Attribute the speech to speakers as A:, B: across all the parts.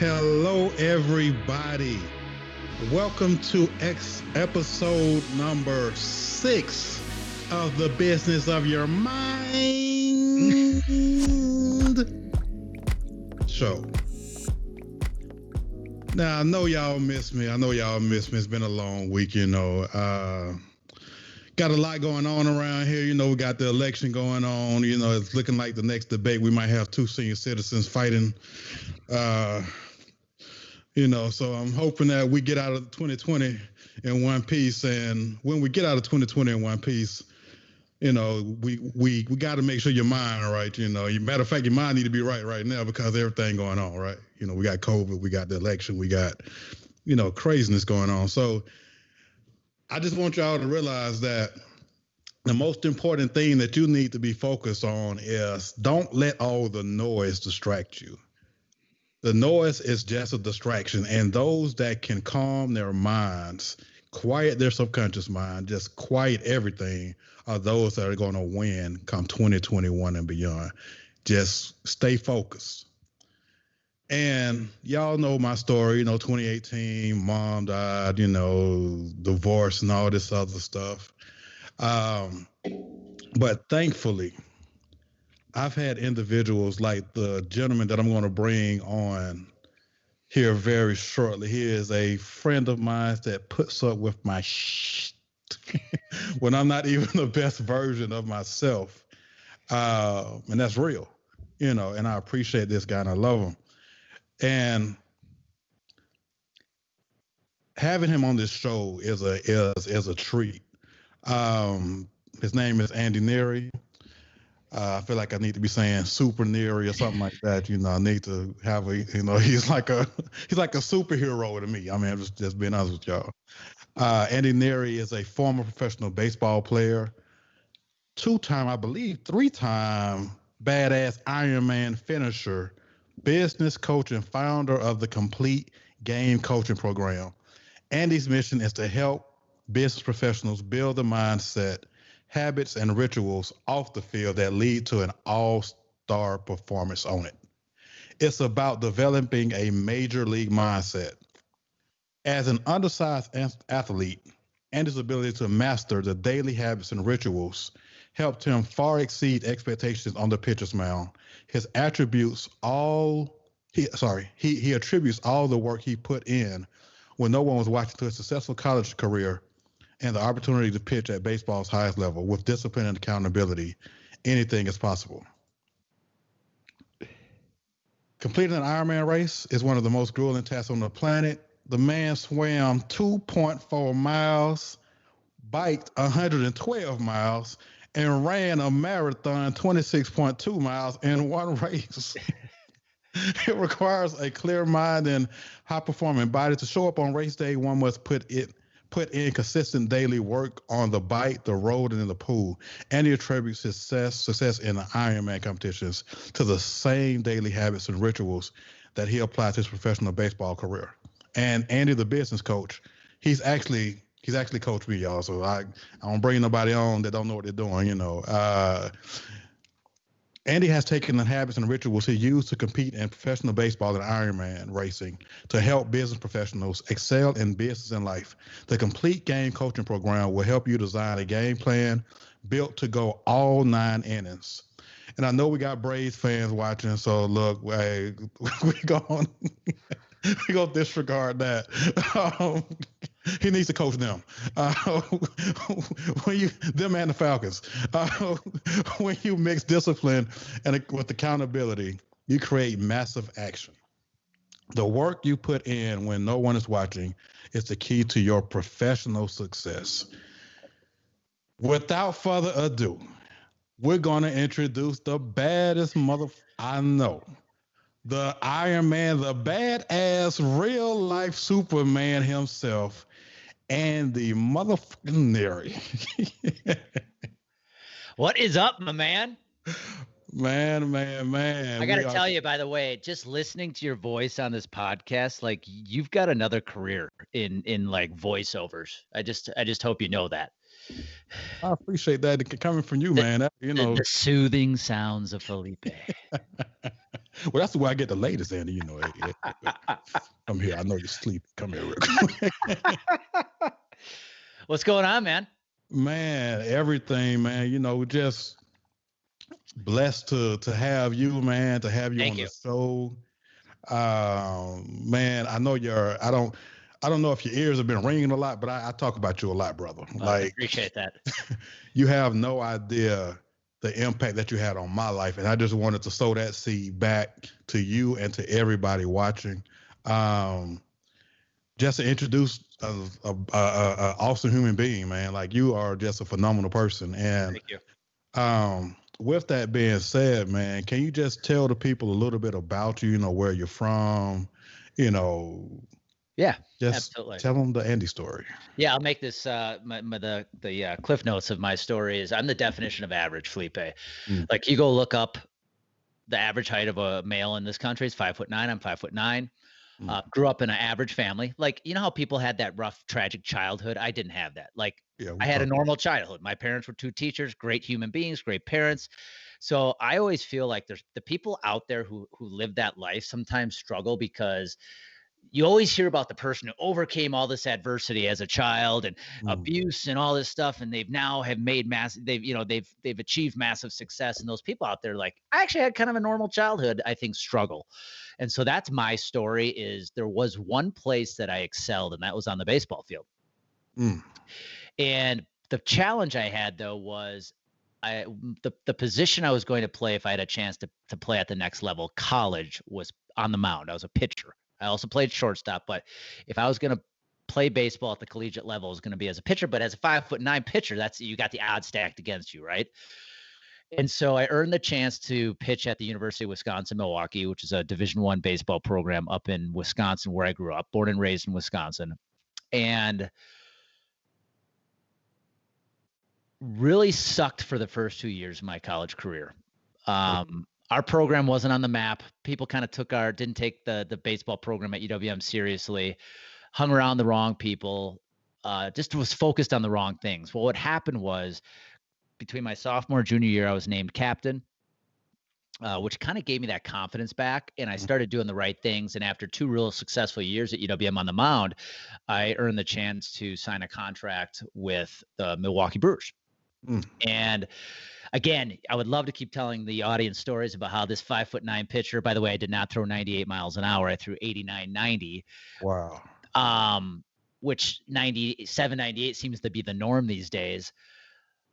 A: Hello, everybody. Welcome to episode number 6 of the Business of Your Mind show. Now, I know y'all miss me. It's been a long week, Got a lot going on around here. We got the election going on. It's looking like the next debate we might have 2 senior citizens fighting. So I'm hoping that we get out of 2020 in one piece. And when we get out of 2020 in one piece, we got to make sure your mind right. Matter of fact, your mind need to be right now because of everything going on, right? We got COVID, we got the election, we got, craziness going on. So I just want y'all to realize that the most important thing that you need to be focused on is don't let all the noise distract you. The noise is just a distraction, and those that can calm their minds, quiet their subconscious mind, just quiet everything, are those that are going to win come 2021 and beyond. Just stay focused. And y'all know my story, 2018, mom died, divorce and all this other stuff. But thankfully, I've had individuals like the gentleman that I'm going to bring on here very shortly. He is a friend of mine that puts up with my when I'm not even the best version of myself. And that's real, and I appreciate this guy and I love him. And having him on this show is a treat. His name is Andy Neary. I feel like I need to be saying super Neary or something like that. I need to have he's like a superhero to me. I mean, I'm just being honest with y'all. Andy Neary is a former professional baseball player, 2-time, I believe, 3-time badass Ironman finisher, business coach, and founder of the Complete Game Coaching Program. Andy's mission is to help business professionals build the mindset, habits, and rituals off the field that lead to an all-star performance on it. It's about developing a major league mindset. As an undersized athlete, Andy's ability to master the daily habits and rituals helped him far exceed expectations on the pitcher's mound. He attributes all the work he put in when no one was watching to a successful college career and the opportunity to pitch at baseball's highest level. With discipline and accountability, anything is possible. Completing an Ironman race is one of the most grueling tasks on the planet. The man swam 2.4 miles, biked 112 miles, and ran a marathon 26.2 miles in one race. It requires a clear mind and high-performing body. To show up on race day, one must put in consistent daily work on the bike, the road, and in the pool. And he attributes his success in the Ironman competitions to the same daily habits and rituals that he applied to his professional baseball career. And Andy, the business coach, he's actually coached me, y'all. So I don't bring nobody on that don't know what they're doing, Andy has taken the habits and rituals he used to compete in professional baseball and Ironman racing to help business professionals excel in business and life. The Complete Game Coaching Program will help you design a game plan built to go all 9 innings. And I know we got Braves fans watching, so look, we're going to disregard that. He needs to coach them. Them and the Falcons. When you mix discipline with accountability, you create massive action. The work you put in when no one is watching is the key to your professional success. Without further ado, we're going to introduce the baddest I know. The Iron Man, the badass real life Superman himself, Andy motherfucking Neary.
B: What is up, my man?
A: Man.
B: I got to tell you, by the way, just listening to your voice on this podcast, like you've got another career in like voiceovers. I just hope you know that.
A: I appreciate that coming from you, man.
B: The soothing sounds of Felipe.
A: Well, that's the way I get the latest, Andy. Come here. I know you're sleeping. Come here real quick.
B: What's going on, man?
A: Man, everything, man. Just blessed to have you, man, to have you on the show. Man, I know I don't know if your ears have been ringing a lot, but I talk about you a lot, brother.
B: I appreciate that.
A: You have no idea the impact that you had on my life. And I just wanted to sow that seed back to you and to everybody watching. Just to introduce a awesome human being, man. Like, you are just a phenomenal person. And
B: thank you.
A: With that being said, man, can you just tell the people a little bit about you, where you're from,
B: Yeah,
A: just
B: absolutely.
A: Tell them the Andy story.
B: Yeah, I'll make this the cliff notes of my story is I'm the definition of average, Felipe. Like, you go look up the average height of a male in this country is 5'9". I'm 5'9". Grew up in an average family. Like, you know how people had that rough, tragic childhood? I didn't have that. Like, I had a normal childhood. My parents were 2 teachers, great human beings, great parents. So I always feel like there's the people out there who live that life sometimes struggle, because you always hear about the person who overcame all this adversity as a child and abuse and all this stuff, and they've now have made they've achieved massive success. And those people out there, like, I actually had kind of a normal childhood, I think, struggle. And so that's my story. Is there was one place that I excelled, and that was on the baseball field. And the challenge I had, though, was the position I was going to play if I had a chance to play at the next level, college, was on the mound. I was a pitcher. I also played shortstop, but if I was going to play baseball at the collegiate level, it was going to be as a pitcher. But as a 5'9" pitcher, you got the odds stacked against you, right? And so I earned the chance to pitch at the University of Wisconsin-Milwaukee, which is a Division I baseball program up in Wisconsin, where I grew up, born and raised in Wisconsin. And really sucked for the first 2 years of my college career. Our program wasn't on the map. People kind of didn't take the baseball program at UWM seriously, hung around the wrong people, just was focused on the wrong things. Well, what happened was, between my sophomore and junior year, I was named captain, which kind of gave me that confidence back, and I started doing the right things. And after 2 real successful years at UWM on the mound, I earned the chance to sign a contract with the Milwaukee Brewers. And again, I would love to keep telling the audience stories about how this 5'9" pitcher, by the way, I did not throw 98 miles an hour. I threw 89, 90.
A: Wow.
B: Which 97, 98 seems to be the norm these days.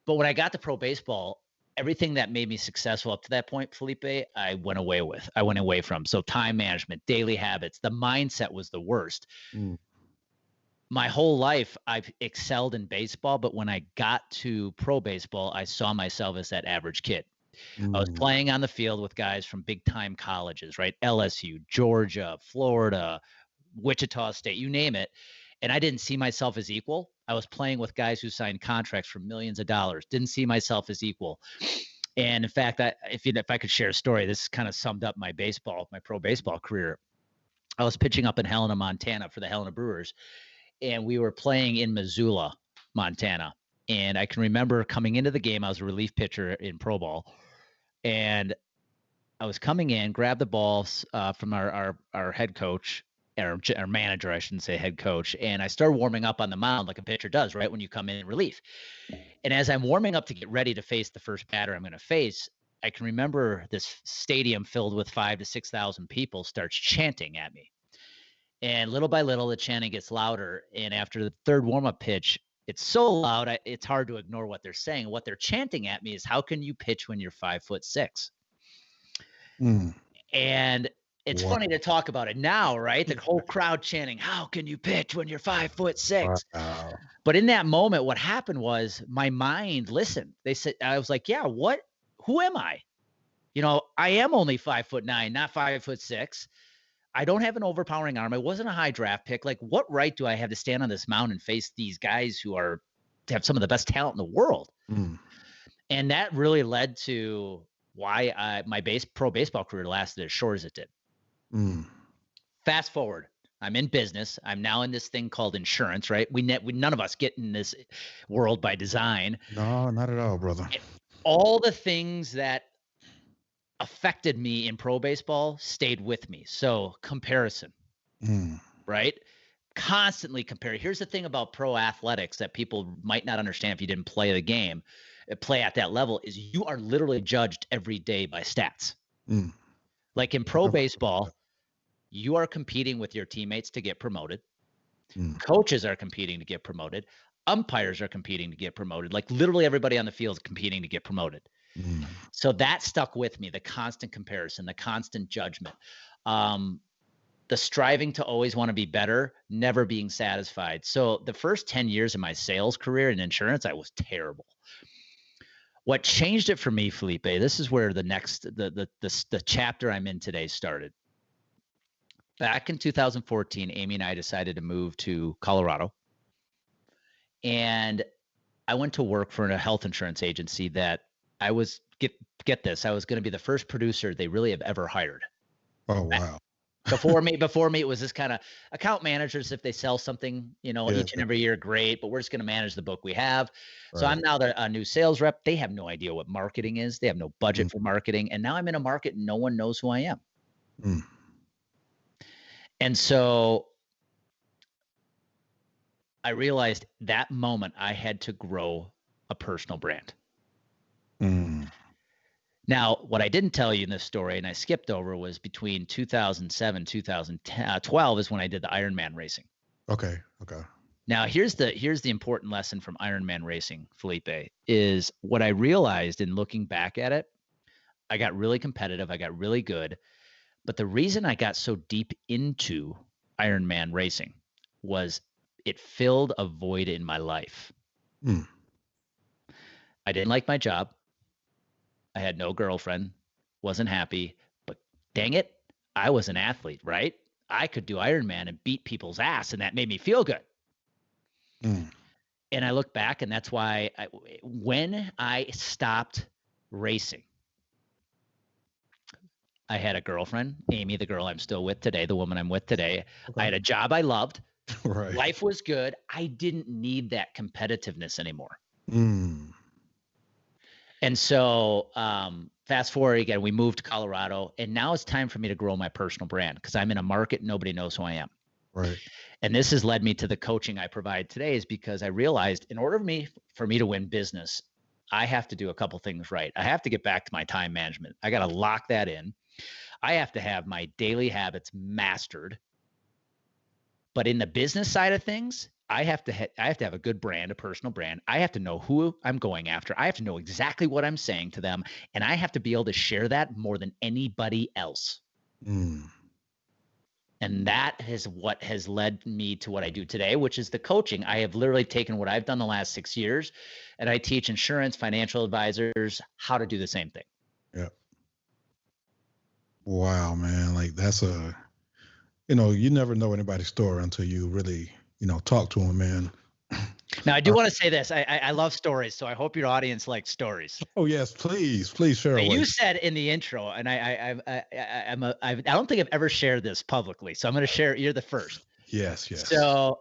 B: But when I got to pro baseball, everything that made me successful up to that point, Felipe, I went away from. So time management, daily habits, the mindset was the worst. My whole life, I've excelled in baseball, but when I got to pro baseball, I saw myself as that average kid. I was playing on the field with guys from big-time colleges, right? LSU, Georgia, Florida, Wichita State, you name it. And I didn't see myself as equal. I was playing with guys who signed contracts for millions of dollars. Didn't see myself as equal. And in fact, if I could share a story, this kind of summed up my pro baseball career. I was pitching up in Helena, Montana for the Helena Brewers. And we were playing in Missoula, Montana. And I can remember coming into the game, I was a relief pitcher in pro ball. And I was coming in, grabbed the balls from our head coach, our manager, I shouldn't say head coach. And I started warming up on the mound like a pitcher does, right, when you come in relief. And as I'm warming up to get ready to face the first batter I'm going to face, I can remember this stadium filled with 5,000 to 6,000 people starts chanting at me. And little by little, the chanting gets louder. And after the third warm-up pitch, it's so loud, it's hard to ignore what they're saying. What they're chanting at me is, how can you pitch when you're 5'6"? And it's funny to talk about it now, right? The whole crowd chanting, how can you pitch when you're 5'6"? Wow. But in that moment, what happened was my mind listened. They said, I was like, yeah, who am I? I am only 5'9", not 5'6". I don't have an overpowering arm. I wasn't a high draft pick. Like, what right do I have to stand on this mound and face these guys who have some of the best talent in the world? And that really led to why my pro baseball career lasted as short as it did. Fast forward, I'm in business. I'm now in this thing called insurance, right? We none of us get in this world by design.
A: No, not at all, brother.
B: All the things that affected me in pro baseball stayed with me. So comparison, right? Constantly compare. Here's the thing about pro athletics that people might not understand if you didn't play the game, play at that level, is you are literally judged every day by stats. Like in pro baseball, you are competing with your teammates to get promoted. Coaches are competing to get promoted. Umpires are competing to get promoted. Like literally everybody on the field is competing to get promoted. So that stuck with me, the constant comparison, the constant judgment, the striving to always want to be better, never being satisfied. So the first 10 years of my sales career in insurance, I was terrible. What changed it for me, Felipe, this is where the chapter I'm in today started. Back in 2014, Amy and I decided to move to Colorado. And I went to work for a health insurance agency that I was, get this, I was going to be the first producer they really have ever hired.
A: Oh, wow.
B: Before me, it was this kind of account managers. If they sell something, each and every year, great, but we're just going to manage the book we have. Right. So I'm now a new sales rep. They have no idea what marketing is. They have no budget for marketing. And now I'm in a market and no one knows who I am. And so I realized that moment I had to grow a personal brand. Now, what I didn't tell you in this story, and I skipped over, was between 2007, 2012 is when I did the Ironman racing.
A: Okay.
B: Now, here's the important lesson from Ironman racing, Felipe, is what I realized in looking back at it. I got really competitive. I got really good. But the reason I got so deep into Ironman racing was it filled a void in my life. I didn't like my job. I had no girlfriend, wasn't happy, but dang it, I was an athlete, right? I could do Ironman and beat people's ass, and that made me feel good. And I look back, and that's why when I stopped racing, I had a girlfriend, Amy, the girl I'm still with today, the woman I'm with today. Okay. I had a job I loved. Right. Life was good. I didn't need that competitiveness anymore. And so fast forward again, we moved to Colorado, and now it's time for me to grow my personal brand because I'm in a market nobody knows who I am.
A: Right.
B: And this has led me to the coaching I provide today, is because I realized in order for me to win business, I have to do a couple things right. I have to get back to my time management. I got to lock that in. I have to have my daily habits mastered. But in the business side of things, I have to have a good brand, a personal brand. I have to know who I'm going after. I have to know exactly what I'm saying to them. And I have to be able to share that more than anybody else. And that is what has led me to what I do today, which is the coaching. I have literally taken what I've done the last 6 years, and I teach insurance, financial advisors how to do the same thing.
A: Yeah. Wow, man. Like that's you never know anybody's story until you really, talk to them, man.
B: Now, I do want to say this. I love stories, so I hope your audience likes stories.
A: Oh yes, please share.
B: You said in the intro, and I don't think I've ever shared this publicly, so I'm going to share. You're the first.
A: Yes.
B: So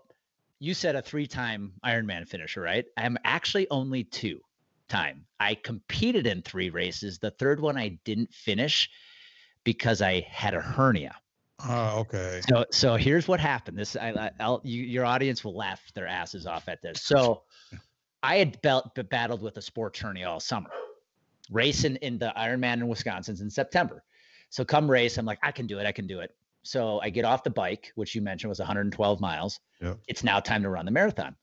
B: you said a 3-time Ironman finisher, right? I'm actually only 2-time. I competed in 3 races. The third one I didn't finish because I had a hernia.
A: Okay.
B: So here's what happened. This your audience will laugh their asses off at this. So I had battled with a sports hernia all summer, racing in the Ironman in Wisconsin in September. So come race, I'm like, I can do it. So I get off the bike, which you mentioned was 112 miles. Yep. It's now time to run the marathon.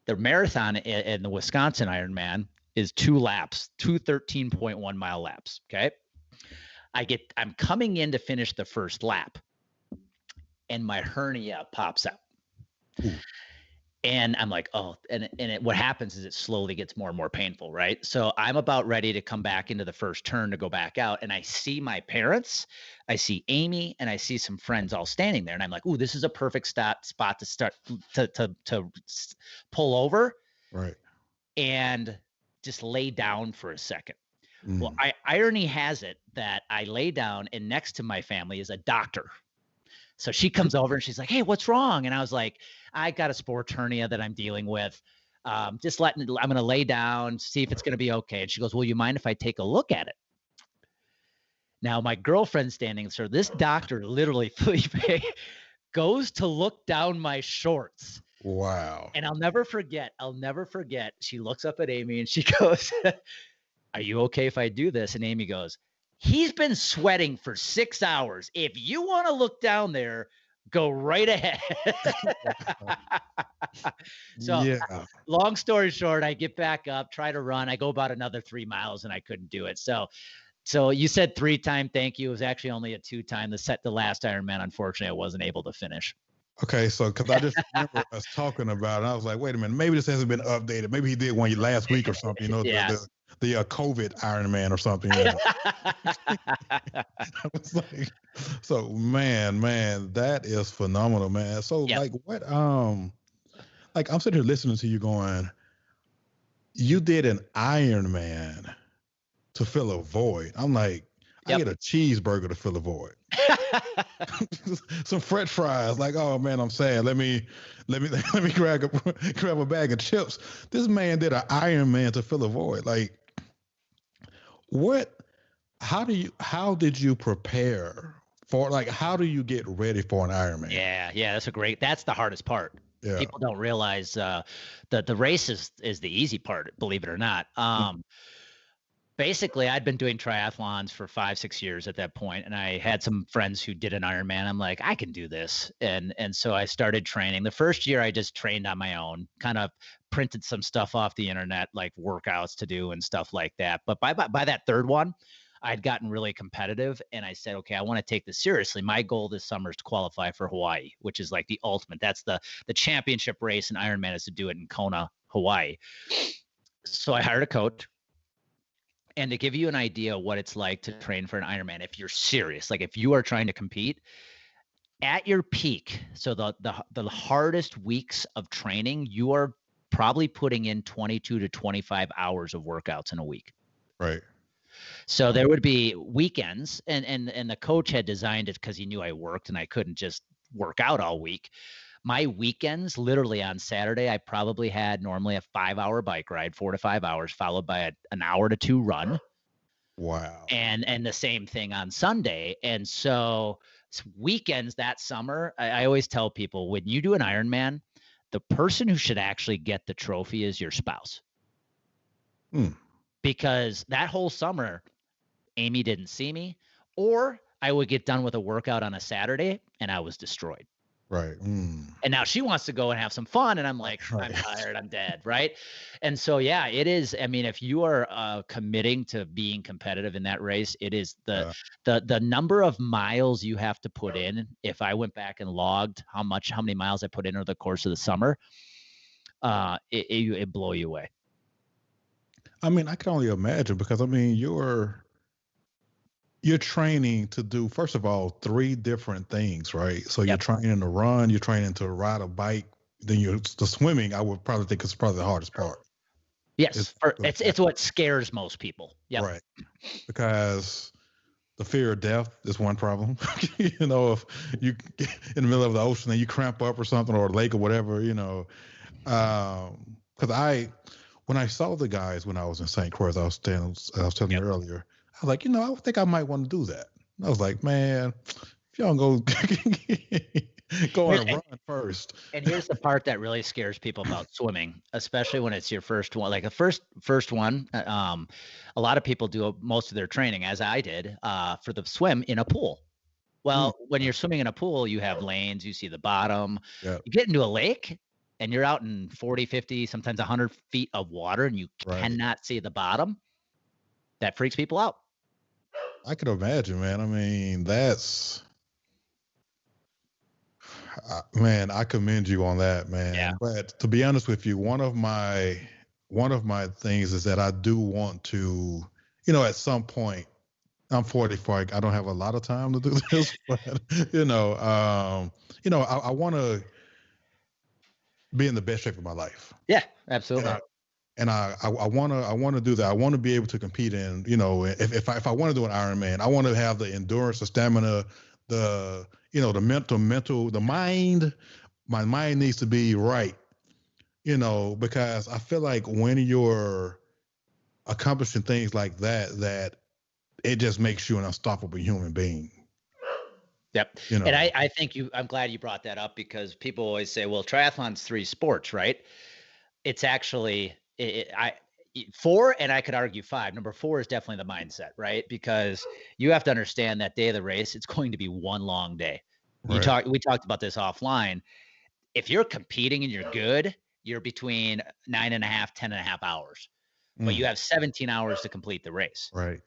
B: The marathon in the Wisconsin Ironman is 2 laps, 2 13.1 mile laps. Okay. I'm coming in to finish the first lap, and my hernia pops out. And I'm like, oh, what happens is it slowly gets more and more painful, right? So I'm about ready to come back into the first turn to go back out, and I see my parents, I see Amy, and I see some friends all standing there, and I'm like, ooh, this is a perfect spot to start to pull over,
A: right,
B: and just lay down for a second. Well, irony has it that I lay down, and next to my family is a doctor. So she comes over and she's like, hey, what's wrong? And I was like, I got a sports hernia that I'm dealing with. I'm going to lay down, see if it's going to be okay. And she goes, well, you mind if I take a look at it? Now my girlfriend's standing, so this doctor literally, Felipe, goes to look down my shorts.
A: Wow.
B: And I'll never forget. She looks up at Amy and she goes, "Are you okay if I do this?" And Amy goes, "He's been sweating for 6 hours. If you want to look down there, go right ahead." So
A: Yeah.
B: long story short, I get back up, try to run. I go about another 3 miles and I couldn't do it. So you said 3-time thank you. It was actually only a 2-time. The last Ironman, unfortunately, I wasn't able to finish.
A: Okay, so because I just remember us talking about it, I was like, wait a minute, maybe this hasn't been updated. Maybe he did one last week or something,
B: Yeah.
A: the COVID Ironman or something. I was like, so man, that is phenomenal, man. So
B: Yep.
A: like what like I'm sitting here listening to you going, you did an Ironman to fill a void. I'm like, I get a cheeseburger to fill a void. Some French fries, like, oh man, I'm sad. Let me grab a bag of chips. This man did an Ironman to fill a void. Like, how did you prepare for, like, how do you get ready for an Ironman?
B: Yeah, that's the hardest part.
A: Yeah.
B: People don't realize the race is the easy part, believe it or not. Basically, I'd been doing triathlons for 5-6 years at that point, and I had some friends who did an Ironman. I'm like, I can do this, and so I started training. The first year, I just trained on my own, kind of printed some stuff off the internet, like workouts to do and stuff like that. But by that third one, I'd gotten really competitive, and I said, okay, I want to take this seriously. My goal this summer is to qualify for Hawaii, which is like the ultimate. That's the championship race in Ironman, is to do it in Kona, Hawaii. So I hired a coach. And to give you an idea what it's like to train for an Ironman, if you're serious, like if you are trying to compete at your peak, so the hardest weeks of training, you are probably putting in 22 to 25 hours of workouts in a week.
A: Right.
B: So there would be weekends, and the coach had designed it because he knew I worked and I couldn't just work out all week. My weekends, literally on Saturday, I probably had normally a 5-hour bike ride, 4 to 5 hours, followed by an hour to 2 run.
A: Wow.
B: And the same thing on Sunday. And so weekends that summer, I always tell people, when you do an Ironman, the person who should actually get the trophy is your spouse. Because that whole summer, Amy didn't see me, or I would get done with a workout on a Saturday and I was destroyed.
A: Right.
B: And now she wants to go and have some fun, and I'm like, right. I'm tired, I'm dead, right? And so, yeah, it is. I mean, if you are committing to being competitive in that race, it is the number of miles you have to put in. If I went back and logged how many miles I put in over the course of the summer, it blow you away.
A: I mean, I can only imagine, because I mean, you're training to do, first of all, 3 different things, right? So you're training to run, you're training to ride a bike, then the swimming, I would probably think is probably the hardest part.
B: Yes, it's what scares most people. Yeah,
A: right. Because the fear of death is one problem. If you get in the middle of the ocean and you cramp up or something, or a lake or whatever, because when I saw the guys when I was in St. Croix, I was telling you earlier, I was like, I think I might want to do that. I was like, man, if y'all go and run first.
B: And here's the part that really scares people about swimming, especially when it's your first one. Like a first one, a lot of people do most of their training, as I did, for the swim in a pool. Well, when you're swimming in a pool, you have lanes, you see the bottom. You get into a lake, and you're out in 40, 50, sometimes 100 feet of water, and you cannot see the bottom. That freaks people out.
A: I could imagine, man. I mean, man, I commend you on that, man.
B: Yeah.
A: But to be honest with you, one of my things is that I do want to, at some point, I'm 44. I don't have a lot of time to do this, but I want to be in the best shape of my life.
B: Yeah, absolutely.
A: And I want to do that. I want to be able to compete in, if I want to do an Ironman, I want to have the endurance, the stamina, the mental, the mind. My mind needs to be right, because I feel like when you're accomplishing things like that it just makes you an unstoppable human being.
B: Yep.
A: You know,
B: And I think I'm glad you brought that up, because people always say, well, triathlon's 3 sports, right? It's actually four, and I could argue 5. Number 4 is definitely the mindset, right? Because you have to understand that day of the race, it's going to be one long day. We talked about this offline. If you're competing and you're good, you're between 9.5, 10.5 hours, but you have 17 hours to complete the race.
A: Right.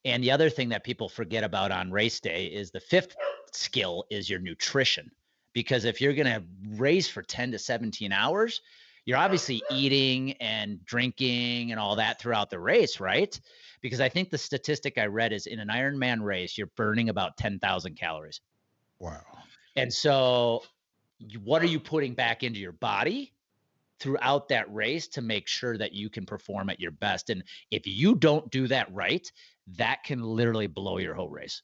B: And the other thing that people forget about on race day is the 5th skill is your nutrition. Because if you're going to race for 10 to 17 hours, you're obviously eating and drinking and all that throughout the race, right? Because I think the statistic I read is in an Ironman race, you're burning about 10,000 calories.
A: Wow.
B: And so what are you putting back into your body throughout that race to make sure that you can perform at your best? And if you don't do that right, that can literally blow your whole race.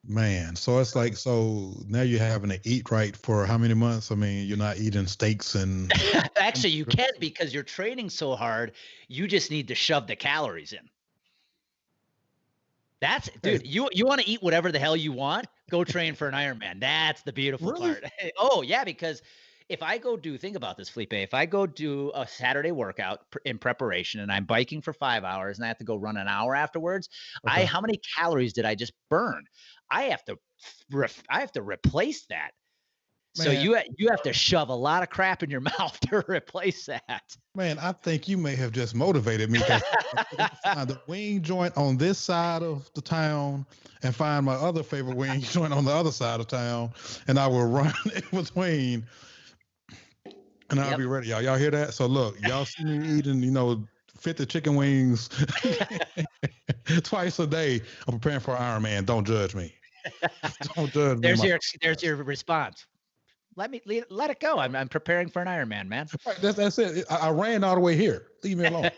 A: Man, so it's like, so now you're having to eat right for how many months? I mean, you're not eating steaks and
B: Actually, you can, because you're training so hard, you just need to shove the calories in. That's, dude, you want to eat whatever the hell you want, go train for an Ironman. That's the beautiful part. Oh, yeah, because if I go think about this, Felipe, if I go do a Saturday workout in preparation and I'm biking for 5 hours and I have to go run an hour afterwards, how many calories did I just burn? I have to replace that. Man. So you have to shove a lot of crap in your mouth to replace that.
A: Man, I think you may have just motivated me, because I find the wing joint on this side of the town and find my other favorite wing joint on the other side of town, and I will run in between, and I'll be ready. Y'all hear that? So look, y'all see me eating, 50 chicken wings twice a day. I'm preparing for Ironman. Don't judge me. Don't judge me.
B: There's your response. Let it go. I'm preparing for an Ironman, man.
A: Right, that's it. I ran all the way here. Leave me alone.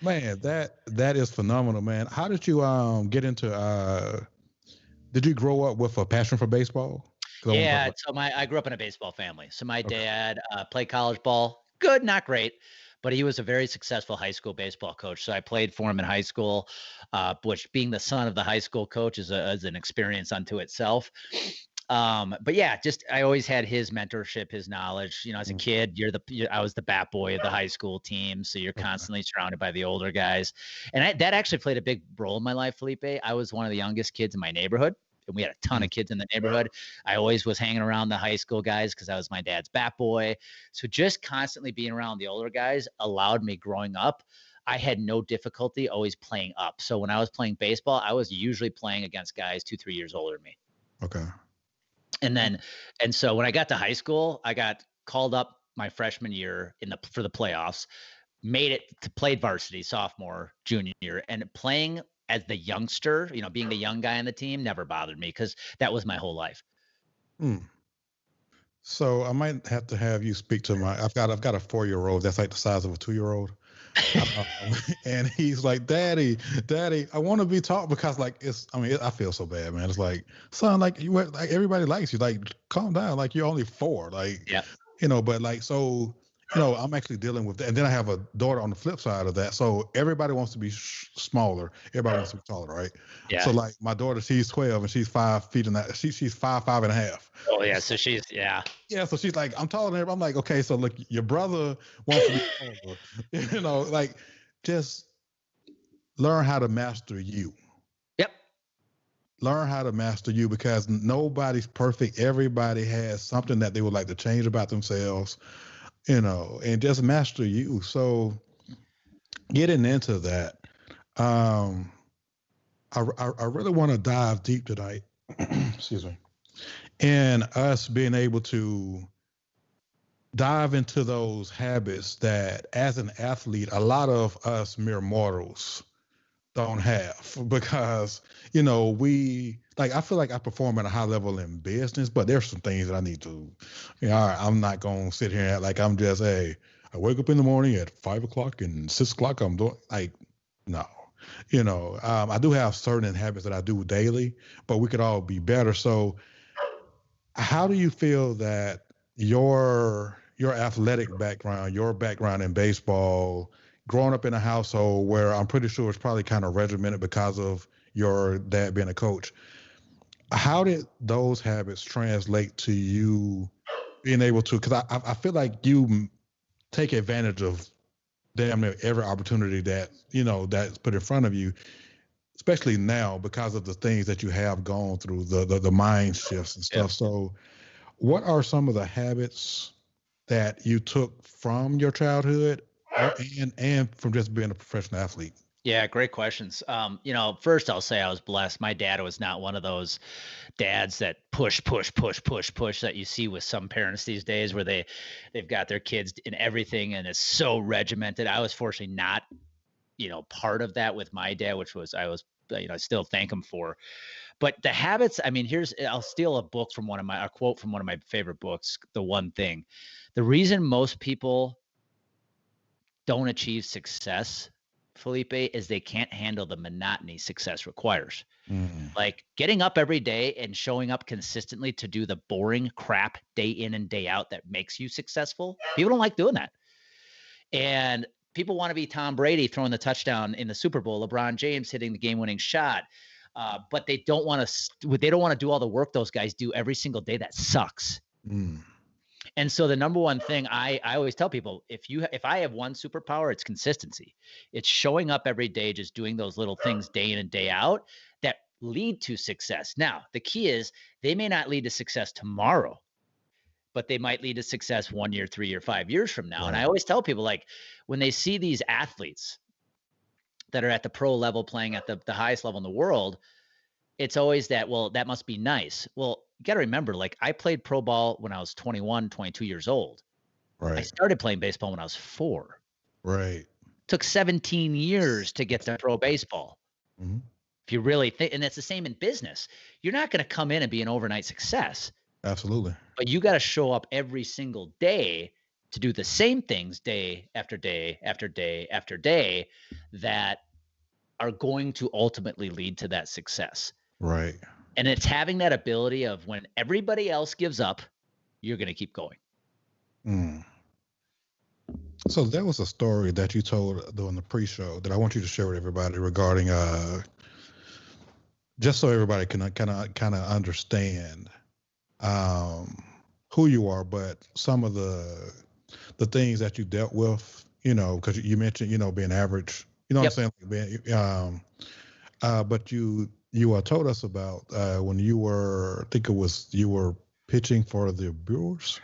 A: Man, that is phenomenal, man. How did you get into did you grow up with a passion for baseball?
B: Yeah, so I grew up in a baseball family. So my dad played college ball. Good, not great, but he was a very successful high school baseball coach. So I played for him in high school, which, being the son of the high school coach is an experience unto itself. But yeah, just I always had his mentorship, his knowledge. As a kid, I was the bat boy of the high school team, so you're constantly surrounded by the older guys, and that actually played a big role in my life, Felipe. I was one of the youngest kids in my neighborhood, and we had a ton of kids in the neighborhood. I always was hanging around the high school guys because I was my dad's bat boy. So just constantly being around the older guys allowed me, growing up, I had no difficulty always playing up. So when I was playing baseball, I was usually playing against guys 2-3 years older than me.
A: Okay.
B: And so when I got to high school, I got called up my freshman year for the playoffs, made it to play varsity sophomore, junior year, and playing as the youngster, being the young guy on the team never bothered me, because that was my whole life.
A: So I might have to have you speak to I've got a 4-year-old that's like the size of a 2-year-old. And he's like, Daddy, I want to be taught, because I feel so bad, man. It's like, son, like everybody likes you, like, calm down, like you're only 4, like, but like, so, I'm actually dealing with that. And then I have a daughter on the flip side of that. So everybody wants to be smaller. Everybody wants to be taller, right? Yeah. So like my daughter, she's 12 and she's 5 feet and that. She's 5'5.5".
B: Oh yeah. So she's
A: Yeah. So she's like, I'm taller than her. I'm like, okay, so look, your brother wants to be taller. Like, just learn how to master you.
B: Yep.
A: Learn how to master you, because nobody's perfect. Everybody has something that they would like to change about themselves. And just master you. So getting into that, I really want to dive deep tonight, excuse me, and us being able to dive into those habits that, as an athlete, a lot of us mere mortals don't have, because I feel like I perform at a high level in business, but there's some things that I need to, I'm not gonna sit here and act like I'm just, I wake up in the morning at 5 o'clock and 6 o'clock I'm doing, like, no. I do have certain habits that I do daily, but we could all be better. So how do you feel that your athletic background, your background in baseball, growing up in a household where I'm pretty sure it's probably kind of regimented because of your dad being a coach. How did those habits translate to you being able to? Because I feel like you take advantage of damn near every opportunity that that's put in front of you, especially now because of the things that you have gone through, the mind shifts and stuff. So what are some of the habits that you took from your childhood and from just being a professional athlete?
B: Yeah, great questions. First I'll say I was blessed. My dad was not one of those dads that push that you see with some parents these days, where they've got their kids in everything and it's so regimented. I was fortunately not, part of that with my dad, which was I still thank him for. But the habits, I mean, I'll steal a quote from one of my favorite books, The One Thing. The reason most people don't achieve success, Felipe, is they can't handle the monotony success requires. Like getting up every day and showing up consistently to do the boring crap day in and day out that makes you successful. People don't like doing that. And people want to be Tom Brady throwing the touchdown in the Super Bowl, LeBron James hitting the game-winning shot. But they don't want to do all the work those guys do every single day. That sucks. And so the number one thing I always tell people, if I have one superpower, it's consistency. It's showing up every day, just doing those little things day in and day out that lead to success. Now, the key is they may not lead to success tomorrow, but they might lead to success 1 year, 3 year, 5 years from now. Right. And I always tell people, like, when they see these athletes that are at the pro level playing at the highest level in the world, it's always that, well, that must be nice. Well, you got to remember, like, I played pro ball when I was 21, 22 years old. Right. I started playing baseball when I was 4.
A: Right.
B: Took 17 years to get to pro baseball. Mm-hmm. If you really think, and it's the same in business. You're not going to come in and be an overnight success.
A: Absolutely.
B: But you got to show up every single day to do the same things day after day after day after day that are going to ultimately lead to that success.
A: Right.
B: And it's having that ability of when everybody else gives up, you're going to keep going.
A: So there was a story that you told during the pre-show that I want you to share with everybody regarding, just so everybody can kind of understand who you are, but some of the things that you dealt with, because you mentioned, being average, what I'm saying? But you told us about when you were, I think you were pitching for the Brewers.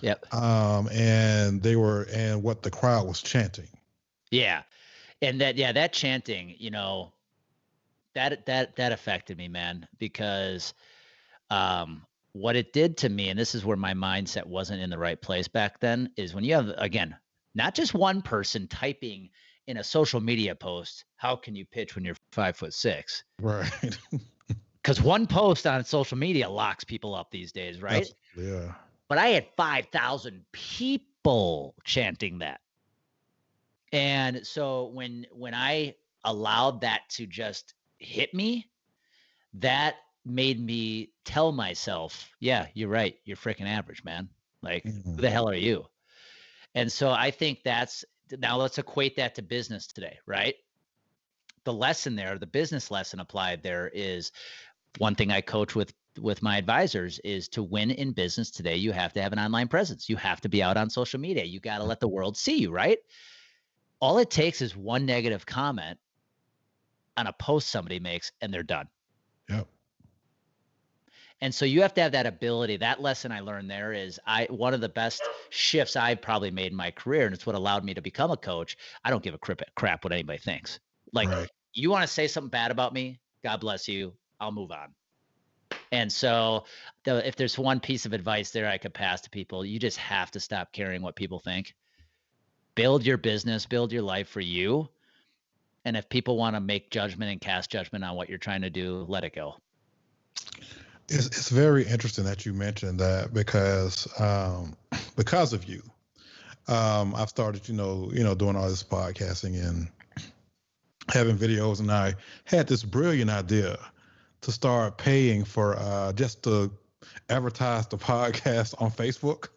B: Yep.
A: And what the crowd was chanting.
B: Yeah. And that chanting, that affected me, man, because what it did to me, and this is where my mindset wasn't in the right place back then, is when you have, again, not just one person typing in a social media post, how can you pitch when you're 5'6"?
A: Right.
B: Because one post on social media locks people up these days, right?
A: Yeah.
B: But I had 5,000 people chanting that. And so when I allowed that to just hit me, that made me tell myself, yeah, you're right. You're freaking average, man. Like, who the hell are you? And so I think now let's equate that to business today, right? The lesson there, the business lesson applied there is one thing I coach with my advisors is to win in business today. You have to have an online presence. You have to be out on social media. You got to let the world see you, right? All it takes is one negative comment on a post somebody makes and they're done.
A: Yep.
B: And so you have to have that ability. That lesson I learned there is one of the best shifts I've probably made in my career. And it's what allowed me to become a coach. I don't give a crap what anybody thinks. Like, right. You want to say something bad about me? God bless you. I'll move on. And so if there's one piece of advice there I could pass to people, you just have to stop caring what people think. Build your business, build your life for you. And if people want to make judgment and cast judgment on what you're trying to do, let it go.
A: It's very interesting that you mentioned that because of you, I've started, doing all this podcasting and having videos, and I had this brilliant idea to start paying for just to advertise the podcast on Facebook.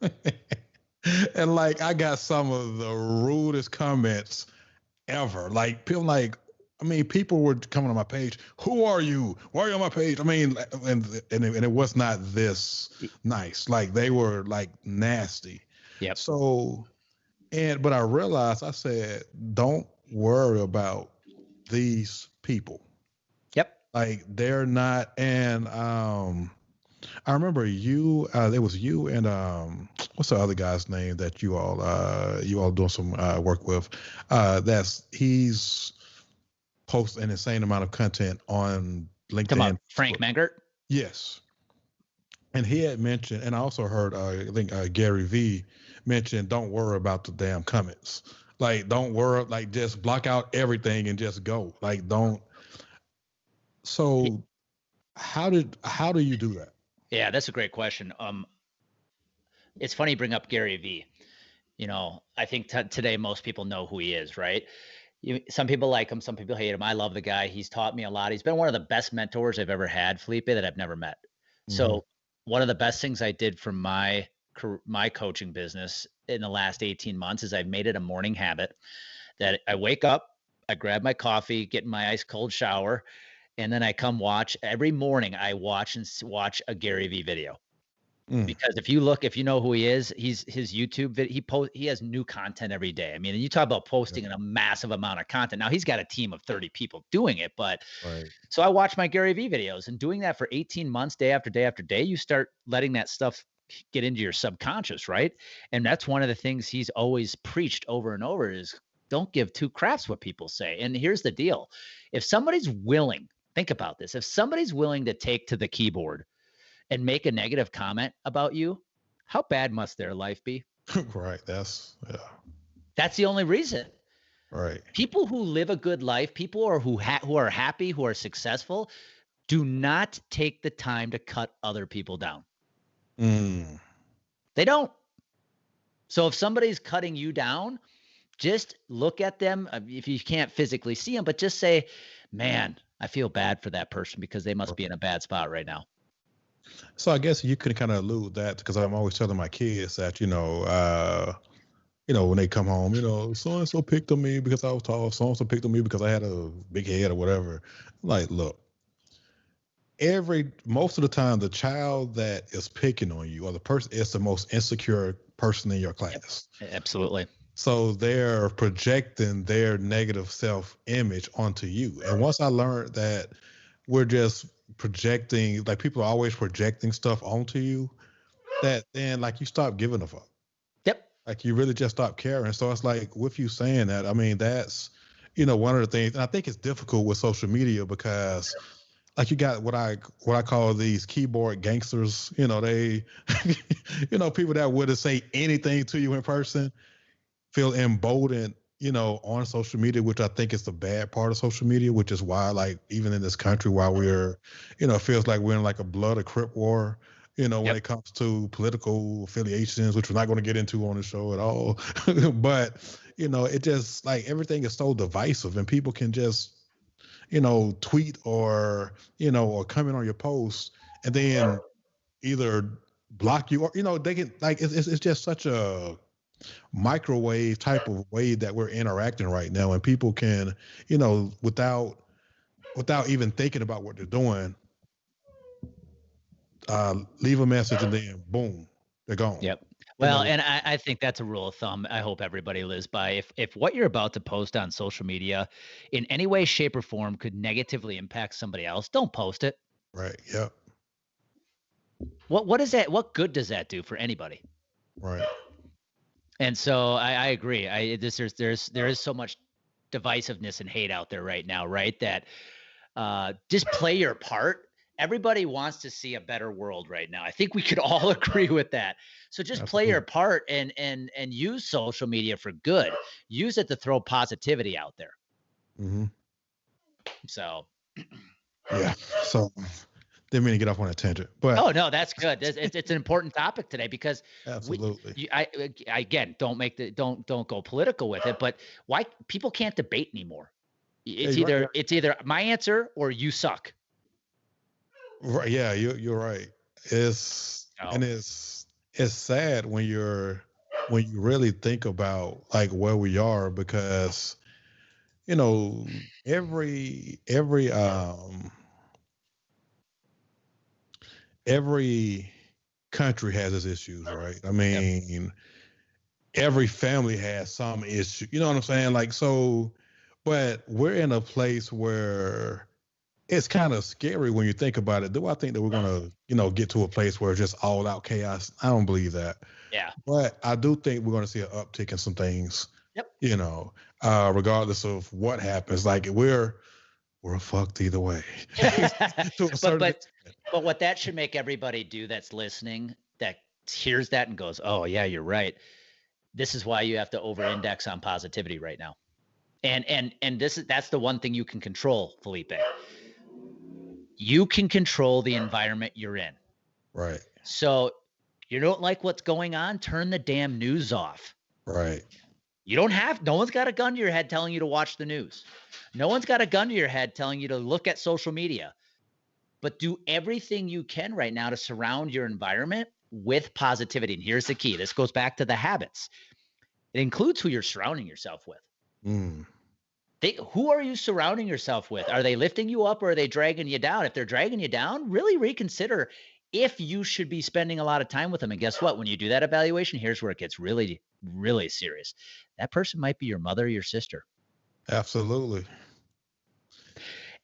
A: And like, I got some of the rudest comments ever. Like people like, I mean, people were coming on my page. Who are you? Why are you on my page? I mean, and it was not this nice. Like they were like nasty.
B: Yep.
A: So but I realized, I said, don't worry about these people.
B: Yep.
A: Like they're not. And I remember you. It was you and what's the other guy's name that you all doing some work with? He's posts an insane amount of content on
B: Talking about
A: LinkedIn.
B: Frank Mangert.
A: Yes. And he had mentioned, and I also heard, I think Gary V mentioned, don't worry about the damn comments. Like, don't worry, like, just block out everything and just go. Like, don't. So, how do you do that?
B: Yeah, that's a great question. It's funny you bring up Gary V. You know, I think today most people know who he is, right? Some people like him, some people hate him. I love the guy. He's taught me a lot. He's been one of the best mentors I've ever had, Felipe, that I've never met.
A: Mm-hmm.
B: So one of the best things I did for my coaching business in the last 18 months is I've made it a morning habit that I wake up, I grab my coffee, get in my ice cold shower, and then I come watch every morning. I watch a Gary V video. Because if you know who he is, his YouTube video, he has new content every day. I mean, and you talk about posting a massive amount of content. Now he's got a team of 30 people doing it, but
A: Right.
B: so I watch my Gary V videos, and doing that for 18 months, day after day after day, you start letting that stuff get into your subconscious, right? And that's one of the things he's always preached over and over is don't give two craps what people say. And here's the deal. If somebody's willing, think about this. If somebody's willing to take to the keyboard and make a negative comment about you, how bad must their life be?
A: Right. That's
B: the only reason.
A: Right.
B: People who live a good life, people who are happy, who are successful, do not take the time to cut other people down. They don't. So if somebody's cutting you down, just look at them. If you can't physically see them, but just say, man, I feel bad for that person because they must be in a bad spot right now.
A: So I guess you could kind of allude that, because I'm always telling my kids that, when they come home, so and so picked on me because I was tall, so and so picked on me because I had a big head or whatever. Like, look, most of the time, the child that is picking on you, or the person, is the most insecure person in your class.
B: Yep. Absolutely.
A: So they're projecting their negative self-image onto you. And once I learned that we're just projecting, like people are always projecting stuff onto you, that then like you stop giving a fuck.
B: Yep.
A: Like you really just stop caring. So it's like, with you saying that, I mean, that's, one of the things, and I think it's difficult with social media because like you got what I call these keyboard gangsters, they, people that wouldn't say anything to you in person feel emboldened, on social media, which I think is the bad part of social media, which is why, like, even in this country, while we're, it feels like we're in like a blood or crip war, when it comes to political affiliations, which we're not going to get into on the show at all. But, it just like everything is so divisive, and people can just, tweet or, or comment on your post and then either block you, or, they can, like, it's just such a microwave type of way that we're interacting right now, and people can, without even thinking about what they're doing, leave a message and then boom, they're gone.
B: Yep. Well, and I think that's a rule of thumb I hope everybody lives by. If what you're about to post on social media in any way, shape, or form could negatively impact somebody else, don't post it.
A: Right. Yep.
B: What is that? What good does that do for anybody?
A: Right.
B: And so I agree. There is so much divisiveness and hate out there right now, right? That just play your part. Everybody wants to see a better world right now. I think we could all agree with that. So just play your part and use social media for good. Use it to throw positivity out there.
A: Mm-hmm.
B: So
A: yeah. So didn't mean to get off on a tangent, but
B: no, that's good. It's an important topic today because
A: absolutely.
B: Again, don't go political with it, but why people can't debate anymore? It's either my answer or you suck.
A: Right. Yeah, you're right. And it's sad when you really think about like where we are, because you know, every country has its issues, right? I
B: Yep.
A: mean, every family has some issue. You know what I'm saying? Like, so, but we're in a place where it's kind of scary when you think about it. Do I think that we're gonna, get to a place where it's just all out chaos? I don't believe that.
B: Yeah.
A: But I do think we're gonna see an uptick in some things,
B: Yep.
A: you know, regardless of what happens. Like we're fucked either way. To a
B: but
A: certain
B: but
A: extent.
B: but what that should make everybody do that's listening, that hears that and goes, "Oh yeah, you're right." This is why you have to over-index on positivity right now. And that's the one thing you can control, Felipe. You can control the environment you're in.
A: Right.
B: So you don't like what's going on, turn the damn news off.
A: Right.
B: No one's got a gun to your head telling you to watch the news. No one's got a gun to your head telling you to look at social media. But do everything you can right now to surround your environment with positivity. And here's the key. This goes back to the habits. It includes who you're surrounding yourself with.
A: Mm.
B: Who are you surrounding yourself with? Are they lifting you up or are they dragging you down? If they're dragging you down, really reconsider if you should be spending a lot of time with them. And guess what? When you do that evaluation, here's where it gets really, really serious. That person might be your mother or your sister.
A: Absolutely.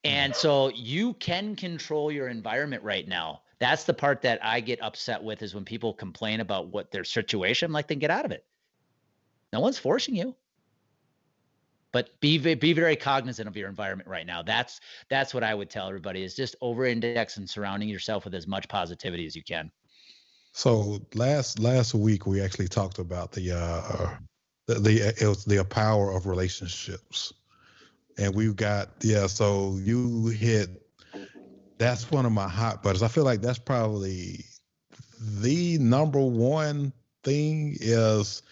B: And so you can control your environment right now. That's the part that I get upset with, is when people complain about what their situation, I'm like, then get out of it. No one's forcing you. But be very cognizant of your environment right now. That's what I would tell everybody, is just over-index and surrounding yourself with as much positivity as you can.
A: So last week we actually talked about it was the power of relationships, and we've got So you hit, that's one of my hot buttons. I feel like that's probably the number one thing is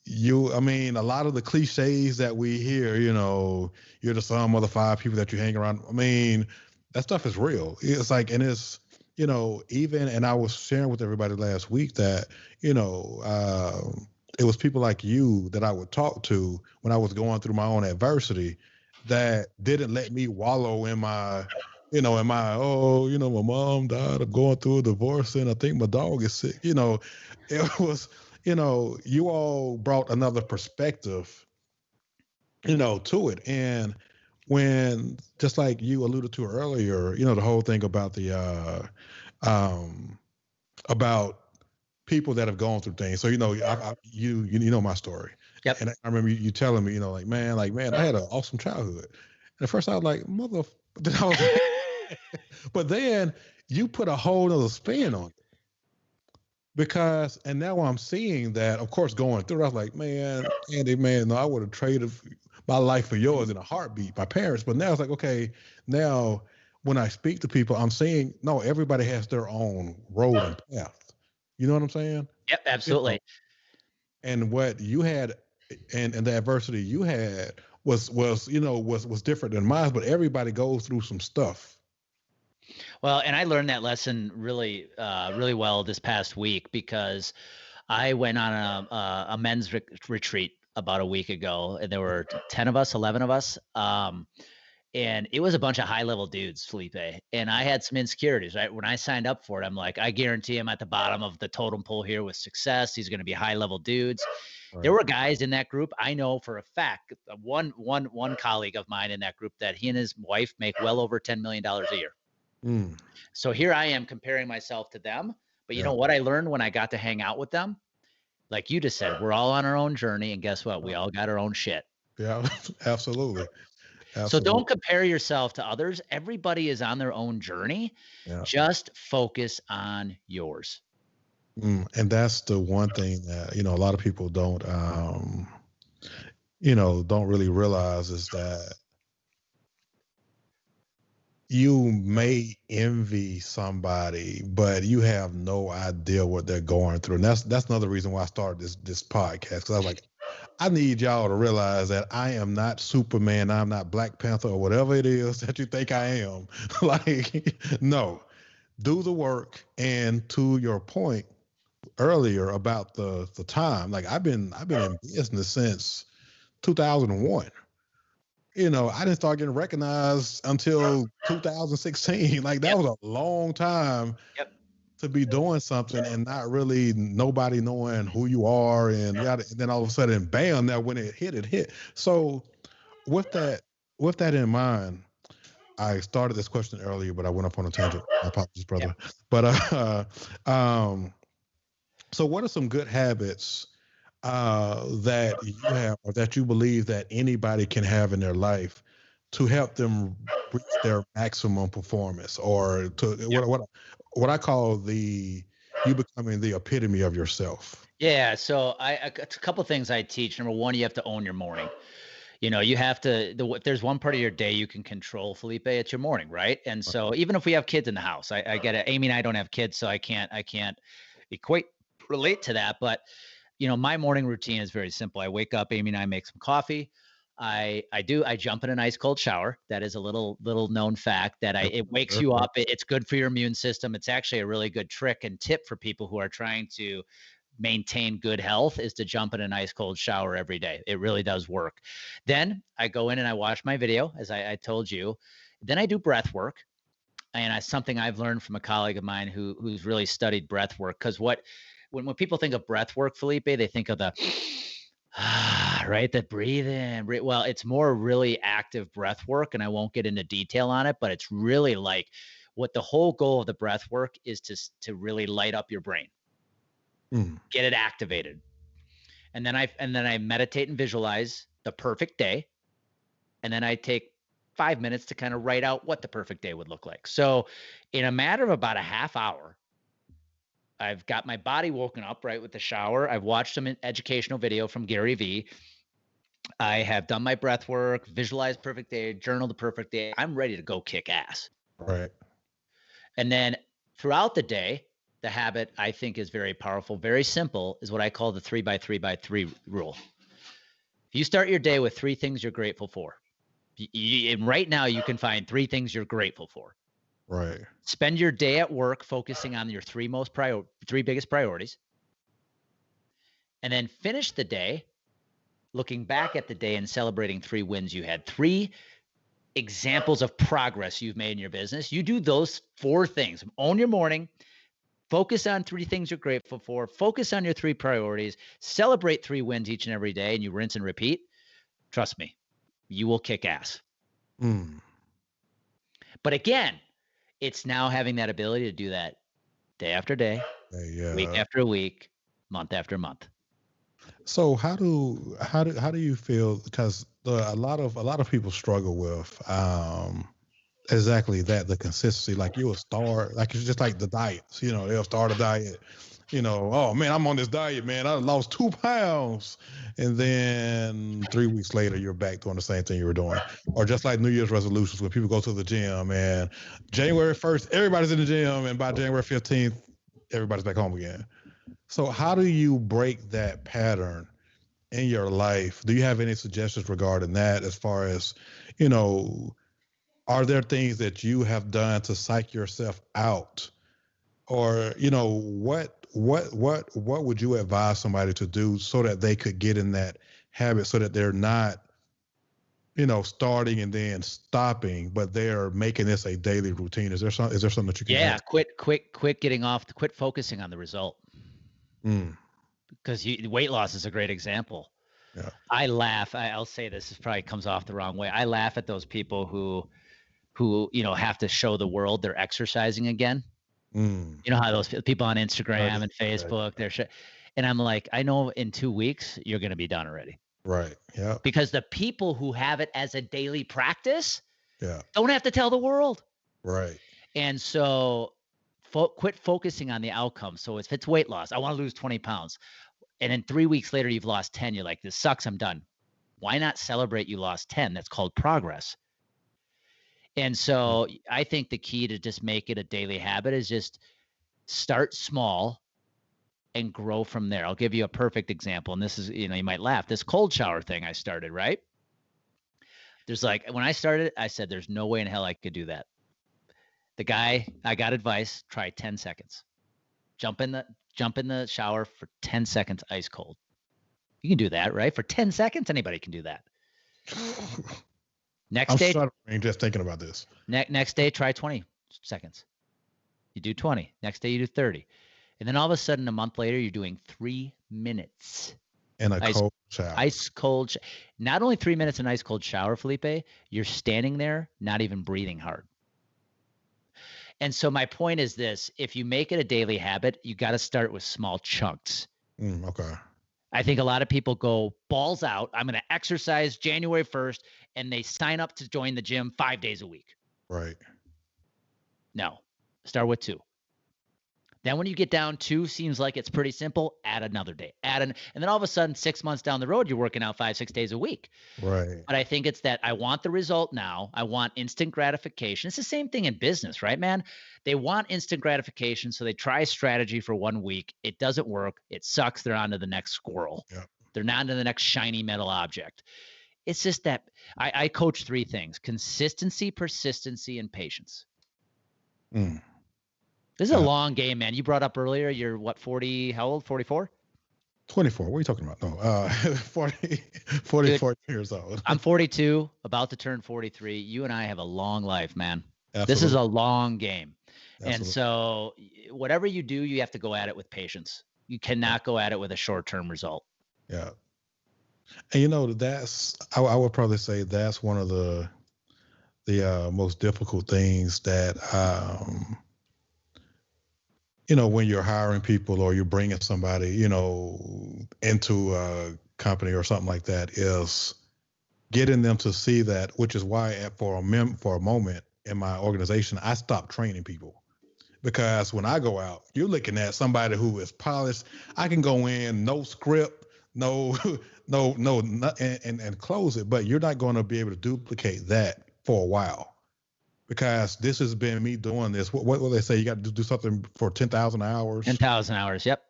A: I mean, a lot of the cliches that we hear, you're the sum of the five people that you hang around. I mean, that stuff is real. It's like, and it's, even, and I was sharing with everybody last week that, it was people like you that I would talk to when I was going through my own adversity that didn't let me wallow in my, my mom died, I'm going through a divorce, and I think my dog is sick. It was, you all brought another perspective, to it. And when, just like you alluded to earlier, the whole thing about about people that have gone through things. So, you know my story.
B: Yep.
A: And I remember you telling me, like, man, I had an awesome childhood. And at first I was like, then I was like, but then you put a whole other spin on it. Because, and now I'm seeing that, of course, going through, I was like, man, Andy, man, no, I would have traded my life for yours in a heartbeat, my parents. But now it's like, okay, now when I speak to people, I'm saying, no, everybody has their own road and path. You know what I'm saying?
B: Yep, absolutely.
A: And what you had, and the adversity you had was different than mine, but everybody goes through some stuff.
B: Well, and I learned that lesson really, really well this past week, because I went on a men's retreat about a week ago, and there were 10 of us, 11 of us. And it was a bunch of high-level dudes, Felipe. And I had some insecurities, right? When I signed up for it, I'm like, I guarantee I'm at the bottom of the totem pole here with success. These are going to be high-level dudes.
A: Right.
B: There were guys in that group, I know for a fact, one colleague of mine in that group, that he and his wife make well over $10 million a year.
A: Mm.
B: So here I am comparing myself to them. But you know what I learned when I got to hang out with them? Like you just said, we're all on our own journey. And guess what? We all got our own shit.
A: Yeah, absolutely.
B: So don't compare yourself to others. Everybody is on their own journey.
A: Yeah.
B: Just focus on yours.
A: And that's the one thing that, a lot of people don't really realize, is that you may envy somebody, but you have no idea what they're going through. And that's another reason why I started this podcast. Because I was like, I need y'all to realize that I am not Superman. I'm not Black Panther or whatever it is that you think I am. Like, no, do the work. And to your point earlier about the time, like I've been in business since 2001. I didn't start getting recognized until 2016. Like that
B: Yep.
A: was a long time
B: Yep.
A: to be doing something and not really nobody knowing who you are, and then all of a sudden, bam! Now when it hit. So with that in mind, I started this question earlier, but I went up on a tangent. My apologies,
B: Yep.
A: brother. But so what are some good habits that you have or that you believe that anybody can have in their life to help them reach their maximum performance, or to what I call you becoming the epitome of yourself?
B: Yeah. So a couple of things I teach. Number one, you have to own your morning. You have to, if there's one part of your day you can control, Felipe, it's your morning, right? And so even if we have kids in the house, I get it. Amy and I don't have kids, so I can't relate to that. But my morning routine is very simple. I wake up, Amy and I make some coffee. I jump in an ice cold shower. That is a little known fact that it wakes you up. It's good for your immune system. It's actually a really good trick and tip for people who are trying to maintain good health, is to jump in an ice cold shower every day. It really does work. Then I go in and I watch my video, as I told you. Then I do breath work. And something I've learned from a colleague of mine who's really studied breath work. Because when people think of breath work, Felipe, they think of the right, the breathe in. Well, it's more really active breath work, and I won't get into detail on it, but it's really like what the whole goal of the breath work is to really light up your brain. Get it activated. And then I meditate and visualize the perfect day. And then I take 5 minutes to kind of write out what the perfect day would look like. So in a matter of about a half hour, I've got my body woken up, right, with the shower. I've watched some educational video from Gary Vee. I have done my breath work, visualized perfect day, journal the perfect day. I'm ready to go kick ass.
A: Right.
B: And then throughout the day, the habit I think is very powerful, very simple, is what I call the 3x3x3 rule. If you start your day with 3 things you're grateful for, and right now you can find 3 things you're grateful for.
A: Right.
B: Spend your day at work focusing on your 3 biggest priorities. And then finish the day looking back at the day and celebrating 3 wins you had, 3 examples of progress you've made in your business. You do those 4 things. Own your morning, focus on 3 things you're grateful for, focus on your 3 priorities, celebrate 3 wins each and every day, and you rinse and repeat. Trust me, you will kick ass. But again, it's now having that ability to do that day after day, week after week, month after month.
A: So how do you feel? Because a lot of people struggle with exactly that, the consistency. Like you will start, like it's just like the diets. They'll start a diet. Oh man, I'm on this diet, man. I lost 2 pounds, and then 3 weeks later, you're back doing the same thing you were doing. Or just like New Year's resolutions, when people go to the gym, and January 1st, everybody's in the gym, and by January 15th, everybody's back home again. So how do you break that pattern in your life? Do you have any suggestions regarding that, as far as, are there things that you have done to psych yourself out? Or, what would you advise somebody to do so that they could get in that habit, so that they're not, starting and then stopping, but they're making this a daily routine? Is there something that you can add?
B: Quit focusing on the result. Because weight loss is a great example.
A: Yeah.
B: I laugh. I'll say this probably comes off the wrong way. I laugh at those people who have to show the world they're exercising again. You know how those people on Instagram and Facebook, and I'm like, I know in 2 weeks you're going to be done already.
A: Right. Yeah.
B: Because the people who have it as a daily practice,
A: don't
B: have to tell the world.
A: Right.
B: And so quit focusing on the outcome. So if it's weight loss, I want to lose 20 pounds. And then 3 weeks later, you've lost 10. You're like, this sucks. I'm done. Why not celebrate you lost 10? That's called progress. And so I think the key to just make it a daily habit is just start small and grow from there. I'll give you a perfect example. And this is, you might laugh. This cold shower thing I started, right? There's when I started, I said, there's no way in hell I could do that. I got advice, try 10 seconds. Jump in the shower for 10 seconds, ice cold. You can do that, right? For 10 seconds, anybody can do that. Next day,
A: just thinking about this.
B: Next day, try 20 seconds. You do 20. Next day, you do 30. And then all of a sudden, a month later, you're doing 3 minutes.
A: In a cold shower.
B: Ice cold. Not only 3 minutes in ice cold shower, Felipe, you're standing there, not even breathing hard. And so my point is this: if you make it a daily habit, you got to start with small chunks.
A: Okay.
B: I think a lot of people go balls out. I'm going to exercise January 1st, and they sign up to join the gym 5 days a week.
A: Right.
B: No, start with 2. Then when you get down 2, seems like it's pretty simple, add another day. And then all of a sudden, 6 months down the road, you're working out 5-6 days a week.
A: Right.
B: But I think it's that I want the result now. I want instant gratification. It's the same thing in business, right, man? They want instant gratification, so they try strategy for 1 week. It doesn't work. It sucks. They're on to the next squirrel.
A: Yep.
B: They're not to the next shiny metal object. It's just that I coach 3 things: consistency, persistency, and patience. This is a long game, man. You brought up earlier, you're what, 40, how old, 44?
A: 24. What are you talking about? No, 44 years old.
B: I'm 42, about to turn 43. You and I have a long life, man.
A: Absolutely.
B: This is a long game.
A: Absolutely.
B: And so whatever you do, you have to go at it with patience. You cannot go at it with a short-term result.
A: Yeah. And that's, I would probably say that's one of the most difficult things that, when you're hiring people or you're bringing somebody, into a company or something like that, is getting them to see that, which is why for a moment in my organization, I stopped training people. Because when I go out, you're looking at somebody who is polished. I can go in, no script, no, and close it. But you're not going to be able to duplicate that for a while, because this has been me doing this. What will they say? You got to do something for 10,000 hours.
B: 10,000 hours. Yep.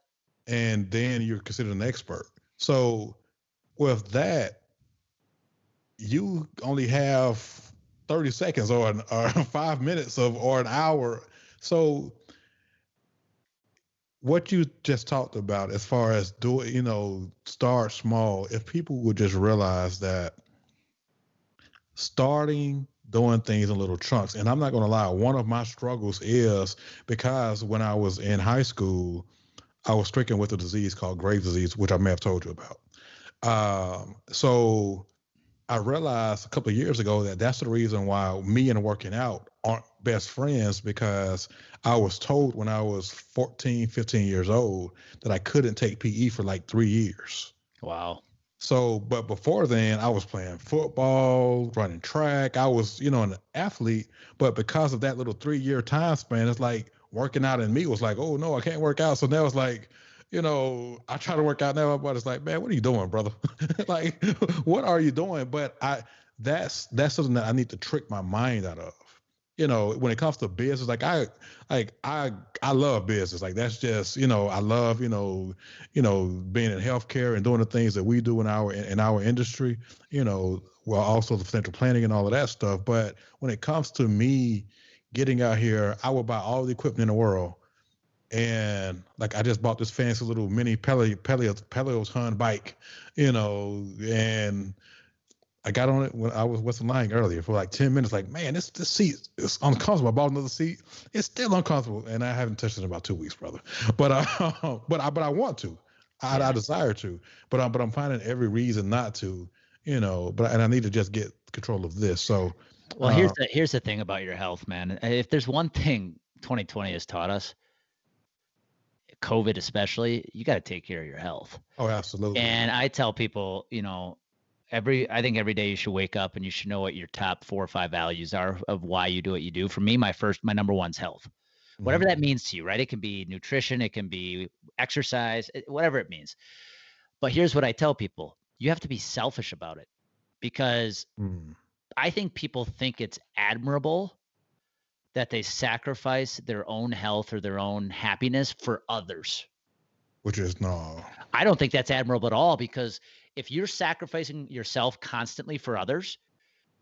B: And
A: then you're considered an expert. So with that, you only have 30 seconds or 5 minutes or an hour. So what you just talked about as far as start small, if people would just realize that starting doing things in little chunks. And I'm not going to lie, one of my struggles is because when I was in high school, I was stricken with a disease called Graves' disease, which I may have told you about. So I realized a couple of years ago that that's the reason why me and working out aren't best friends, because I was told when I was 14, 15 years old that I couldn't take PE for like 3 years.
B: Wow.
A: So, but before then I was playing football, running track. I was, an athlete, but because of that little 3-year time span, it's like working out in me was like, oh no, I can't work out. So now it's like, I try to work out now, but it's like, man, what are you doing, brother? Like, what are you doing? But that's something that I need to trick my mind out of. When it comes to business, I love business. Like, that's just, I love, being in healthcare and doing the things that we do in our industry, well, also the financial planning and all of that stuff. But when it comes to me getting out here, I will buy all the equipment in the world. And like, I just bought this fancy little mini Pelios Hun bike, and I got on it when I was Western lying earlier for like 10 minutes. Like, man, this seat is uncomfortable. I bought another seat. It's still uncomfortable, and I haven't touched it in about 2 weeks, brother. But I want to. I desire to. But I'm finding every reason not to. And I need to just get control of this. So,
B: well, here's the thing about your health, man. If there's one thing 2020 has taught us, COVID especially, you got to take care of your health.
A: Oh, absolutely.
B: And I tell people, I think every day you should wake up and you should know what your top 4 or 5 values are of why you do what you do. For me, my number one's health, whatever that means to you, right? It can be nutrition, it can be exercise, whatever it means. But here's what I tell people: you have to be selfish about it, because I think people think it's admirable that they sacrifice their own health or their own happiness for others.
A: Which is no.
B: I don't think that's admirable at all, because if you're sacrificing yourself constantly for others,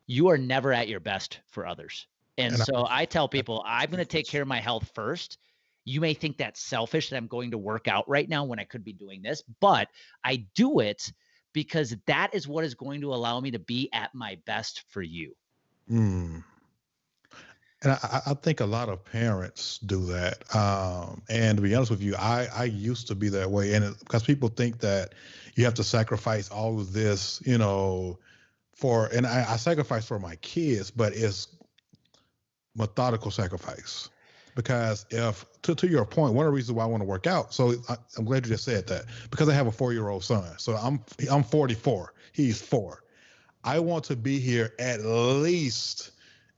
B: you are never at your best for others. And so I tell people, I'm going to take care of my health first. You may think that's selfish that I'm going to work out right now when I could be doing this, but I do it because that is what is going to allow me to be at my best for you.
A: Mm. And I think a lot of parents do that. And to be honest with you, I used to be that way. And because people think that you have to sacrifice all of this, and I sacrifice for my kids, but it's methodical sacrifice. Because if, to your point, one of the reasons why I want to work out, so I'm glad you just said that, because I have a 4-year-old son. So I'm 44. He's 4. I want to be here at least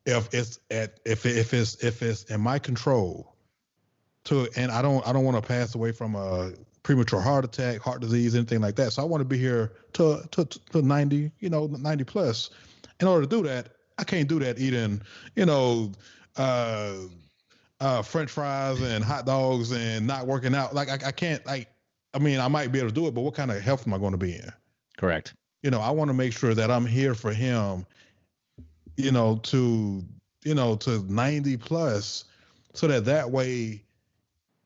A: if it's in my control and I don't want to pass away from a premature heart attack, heart disease, anything like that. So I want to be here to 90, 90 plus. In order to do that, I can't do that eating, uh, French fries and hot dogs and not working out. Like I can't I mean, I might be able to do it, but what kind of health am I going to be in?
B: Correct.
A: I want to make sure that I'm here for him, to 90 plus, so that way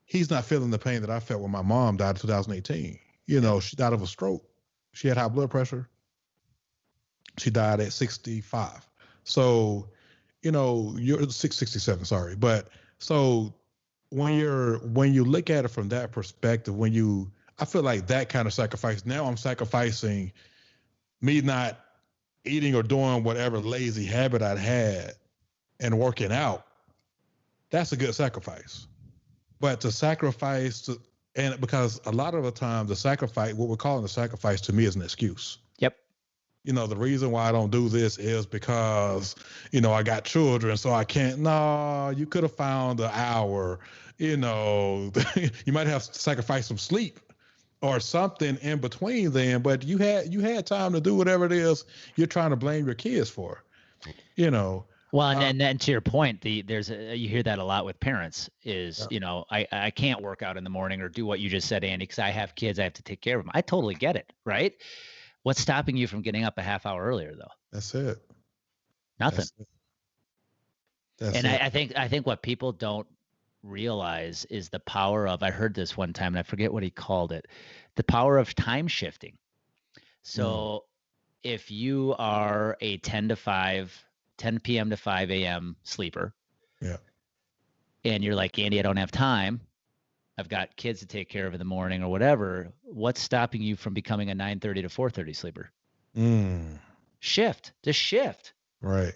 A: he's not feeling the pain that I felt when my mom died in 2018. She died of a stroke. She had high blood pressure. She died at 65. So, you're 667, sorry. But so when you look at it from that perspective, I feel like that kind of sacrifice, now I'm sacrificing me not eating or doing whatever lazy habit I'd had and working out. That's a good sacrifice. But to sacrifice, and because a lot of the time the sacrifice, what we're calling the sacrifice, to me is an excuse.
B: Yep.
A: The reason why I don't do this is because, I got children, so I can't. No, you could have found an hour, you might have sacrificed some sleep or something in between then, but you had time to do whatever it is you're trying to blame your kids for,
B: Well, and then to your point, you hear that a lot with parents is, I can't work out in the morning or do what you just said, Andy, because I have kids, I have to take care of them. I totally get it, right? What's stopping you from getting up a half hour earlier, though?
A: That's it.
B: Nothing.
A: That's
B: and
A: it.
B: I think what people don't realize is the power of, I heard this one time and I forget what he called it, the power of time shifting. So if you are a 10 p.m. to 5 a.m. sleeper,
A: yeah,
B: and you're like, Andy, I don't have time, I've got kids to take care of in the morning or whatever, what's stopping you from becoming a 9:30 to 4:30 sleeper? Just shift.
A: Right.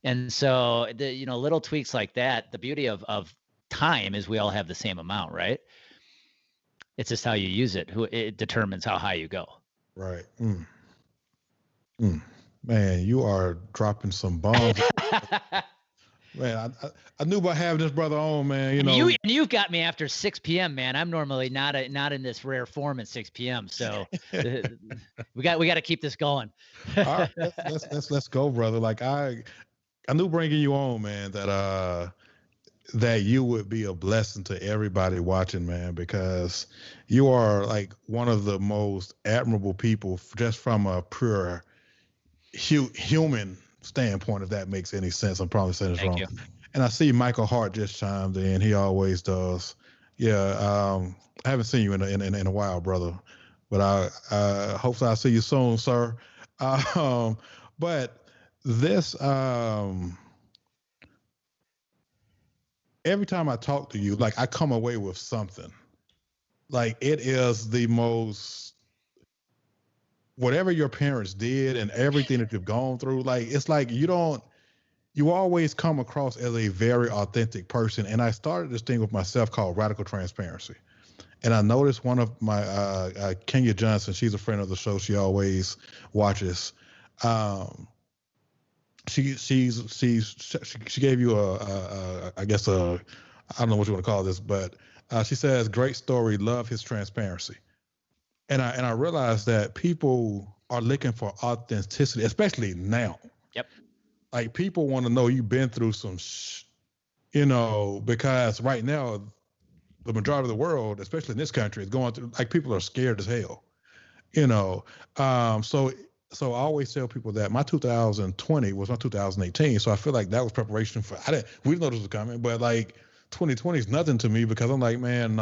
B: And so little tweaks like that, the beauty of time is we all have the same amount, right? It's just how you use it. It determines how high you go.
A: Right. Man, you are dropping some bombs. Man, I knew about having this brother on, man.
B: You've got me after 6 p.m., man. I'm normally not in this rare form at 6 p.m. So we got to keep this going.
A: All right, let's go, brother. Like I knew bringing you on, man, that you would be a blessing to everybody watching, man, because you are like one of the most admirable people, just from a pure human standpoint, if that makes any sense. I'm probably saying this wrong.
B: You.
A: And I see Michael Hart just chimed in. He always does. Yeah. I haven't seen you in a while, brother, but I hopefully I'll see you soon, sir. But this, every time I talk to you, like I come away with something. Like it is the most, whatever your parents did and everything that you've gone through, like it's like you always come across as a very authentic person. And I started this thing with myself called radical transparency. And I noticed one of my Kenya Johnson, she's a friend of the show, she always watches. She gave you I guess I don't know what you want to call this, but she says, great story, love his transparency. And I realized that people are looking for authenticity, especially now.
B: Yep.
A: Like people want to know you've been through some, because right now, the majority of the world, especially in this country, is going through, like people are scared as hell, So I always tell people that my 2020 was my 2018. So I feel like that was preparation for, we didn't know this was coming, but like 2020 is nothing to me, because I'm like, man,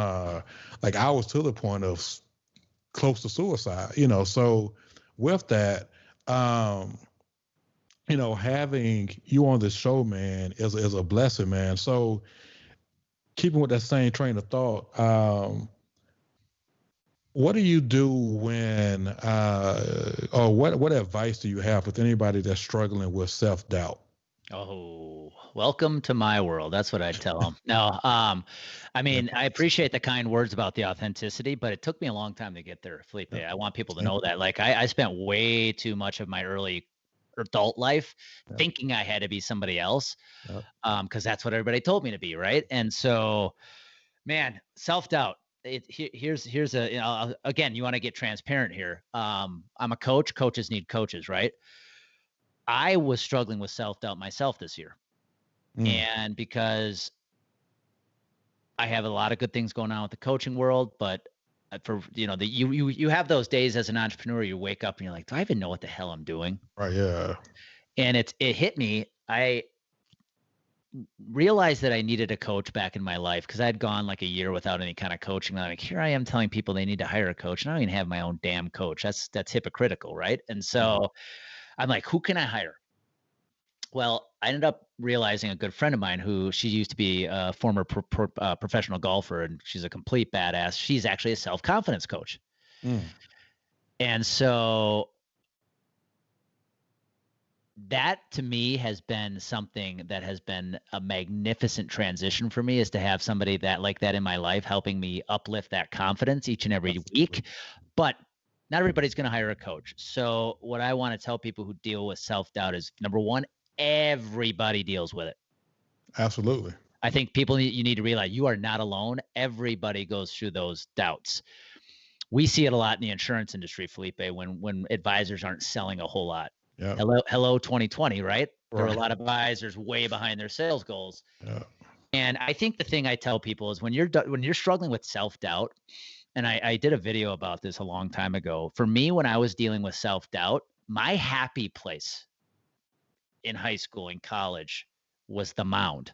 A: like I was to the point of close to suicide, So with that, having you on this show, man, is a blessing, man. So keeping with that same train of thought, what do you do when, or what advice do you have with anybody that's struggling with self-doubt?
B: Oh, welcome to my world. That's what I'd tell them. No, I mean, I appreciate the kind words about the authenticity, but it took me a long time to get there, Felipe. I want people to know that. Like, I spent way too much of my early adult life thinking I had to be somebody else, because that's what everybody told me to be, right? And so, man, self-doubt. Here's again, you want to get transparent here. I'm a coach. Coaches need coaches, right? I was struggling with self-doubt myself this year. And because I have a lot of good things going on with the coaching world, but for you have those days as an entrepreneur, you wake up and you're like, do I even know what the hell I'm doing?
A: Right. Yeah.
B: And it hit me. I realized that I needed a coach back in my life because I'd gone like a year without any kind of coaching. And I'm like, here I am telling people they need to hire a coach, and I don't even have my own damn coach. That's hypocritical, right? And so I'm like, who can I hire? Well, I ended up realizing a good friend of mine who she used to be a former professional golfer, and she's a complete badass. She's actually a self-confidence coach. And so that to me has been something that has been a magnificent transition for me, is to have somebody that like that in my life helping me uplift that confidence each and every week. But not everybody's going to hire a coach. So what I want to tell people who deal with self-doubt is, number one, everybody deals with it.
A: Absolutely.
B: I think you need to realize you are not alone. Everybody goes through those doubts. We see it a lot in the insurance industry, Felipe, when advisors aren't selling a whole lot.
A: Yeah.
B: Hello 2020, right? There are a lot of advisors way behind their sales goals.
A: Yeah.
B: And I think the thing I tell people is when you're struggling with self-doubt, and I did a video about this a long time ago. For me, when I was dealing with self-doubt, my happy place in high school and college was the mound.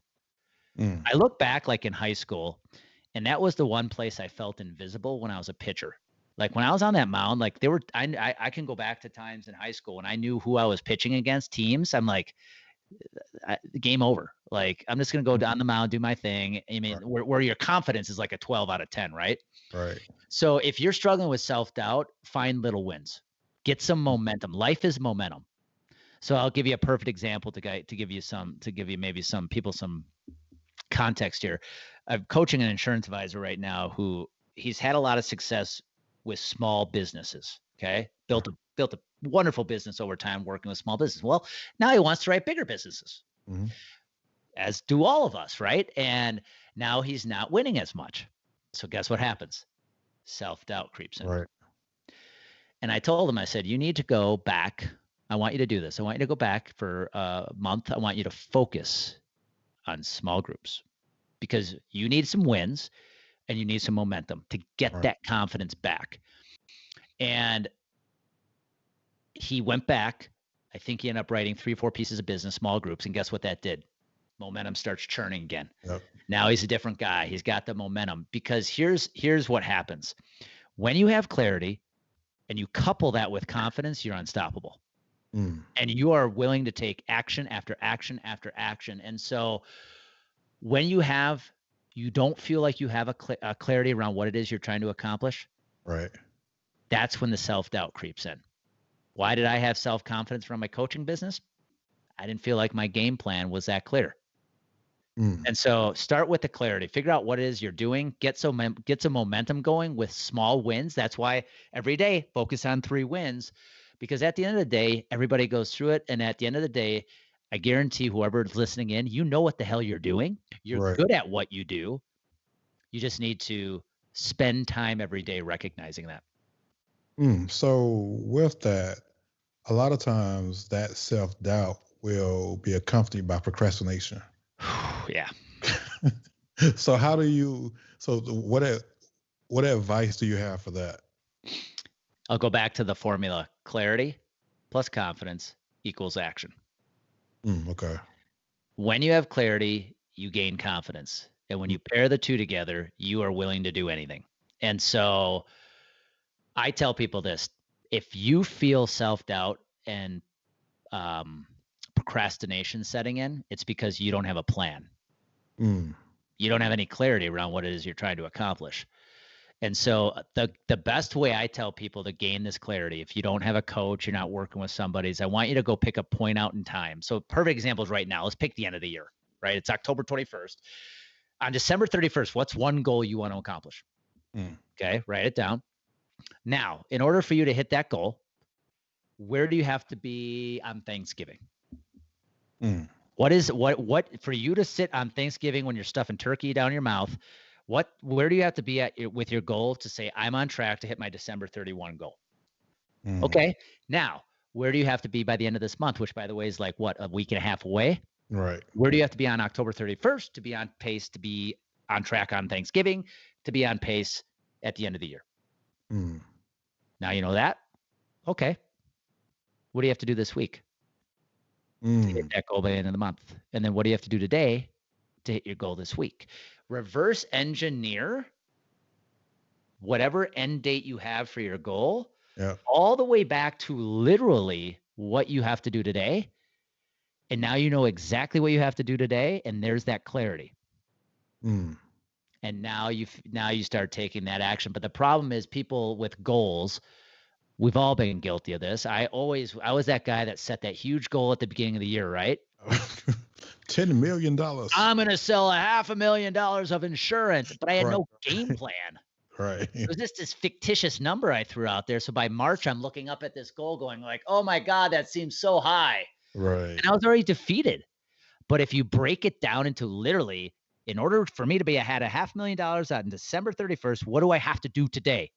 B: I look back like in high school, and that was the one place I felt invisible when I was a pitcher. Like when I was on that mound, like I can go back to times in high school when I knew who I was pitching against, teams. I'm like, game over. Like I'm just gonna go down the mound, do my thing. I mean, where your confidence is like a 12 out of 10, right?
A: Right.
B: So if you're struggling with self-doubt, find little wins, get some momentum. Life is momentum. So I'll give you a perfect example to give you maybe some people some context here. I'm coaching an insurance advisor right now who he's had a lot of success with small businesses. Okay. Built a wonderful business over time working with small business. Well, now he wants to write bigger businesses, as do all of us, right? And now he's not winning as much. So guess what happens? Self-doubt creeps in.
A: Right.
B: And I told him, I said, you need to go back. I want you to do this. I want you to go back for a month. I want you to focus on small groups because you need some wins and you need some momentum to get that confidence back. And he went back. I think he ended up writing 3 or 4 pieces of business, small groups. And guess what that did? Momentum starts churning again. Yep. Now he's a different guy. He's got the momentum because here's what happens. When you have clarity and you couple that with confidence, you're unstoppable. And you are willing to take action after action after action. And so when you don't feel like you have a clarity around what it is you're trying to accomplish, right? That's when the self-doubt creeps in. Why did I have self-confidence from my coaching business? I didn't feel like my game plan was that clear. And so start with the clarity, figure out what it is you're doing, get some momentum going with small wins. That's why every day focus on 3 wins, because at the end of the day, everybody goes through it. And at the end of the day, I guarantee whoever's listening in, you know what the hell you're doing. You're good at what you do. You just need to spend time every day recognizing that.
A: So with that, a lot of times that self-doubt will be accompanied by procrastination.
B: Yeah.
A: So what advice do you have for that?
B: I'll go back to the formula. Clarity plus confidence equals action.
A: Okay.
B: When you have clarity, you gain confidence. And when you pair the two together, you are willing to do anything. And so I tell people this: if you feel self-doubt and procrastination setting in, it's because you don't have a plan.
A: Mm.
B: You don't have any clarity around what it is you're trying to accomplish. And so the best way I tell people to gain this clarity, if you don't have a coach, you're not working with somebody, is I want you to go pick a point out in time. So perfect example is right now. Let's pick the end of the year, right? It's October 21st. On December 31st, what's one goal you want to accomplish? Okay, write it down. Now, in order for you to hit that goal, where do you have to be on Thanksgiving? What for you to sit on Thanksgiving when you're stuffing turkey down your mouth? Where do you have to be at with your goal to say, I'm on track to hit my December 31 goal? Okay. Now, where do you have to be by the end of this month, which by the way is like what, a week and a half away?
A: Right.
B: Where do you have to be on October 31st to be on pace to be on track on Thanksgiving, to be on pace at the end of the year? Now you know that. Okay. What do you have to do this week to hit that goal by the end of the month? And then what do you have to do today to hit your goal this week? Reverse engineer whatever end date you have for your goal, all the way back to literally what you have to do today. And now you know exactly what you have to do today, and there's that clarity. And now you start taking that action. But the problem is, people with goals, we've all been guilty of this. I was that guy that set that huge goal at the beginning of the year, right?
A: $10 million.
B: I'm going to sell $500,000 of insurance, but I had no game plan.
A: Right.
B: It was just this fictitious number I threw out there. So by March, I'm looking up at this goal going like, oh my God, that seems so high.
A: Right.
B: And I was already defeated. But if you break it down into literally, in order for me to be had $500,000 on December 31st, what do I have to do today?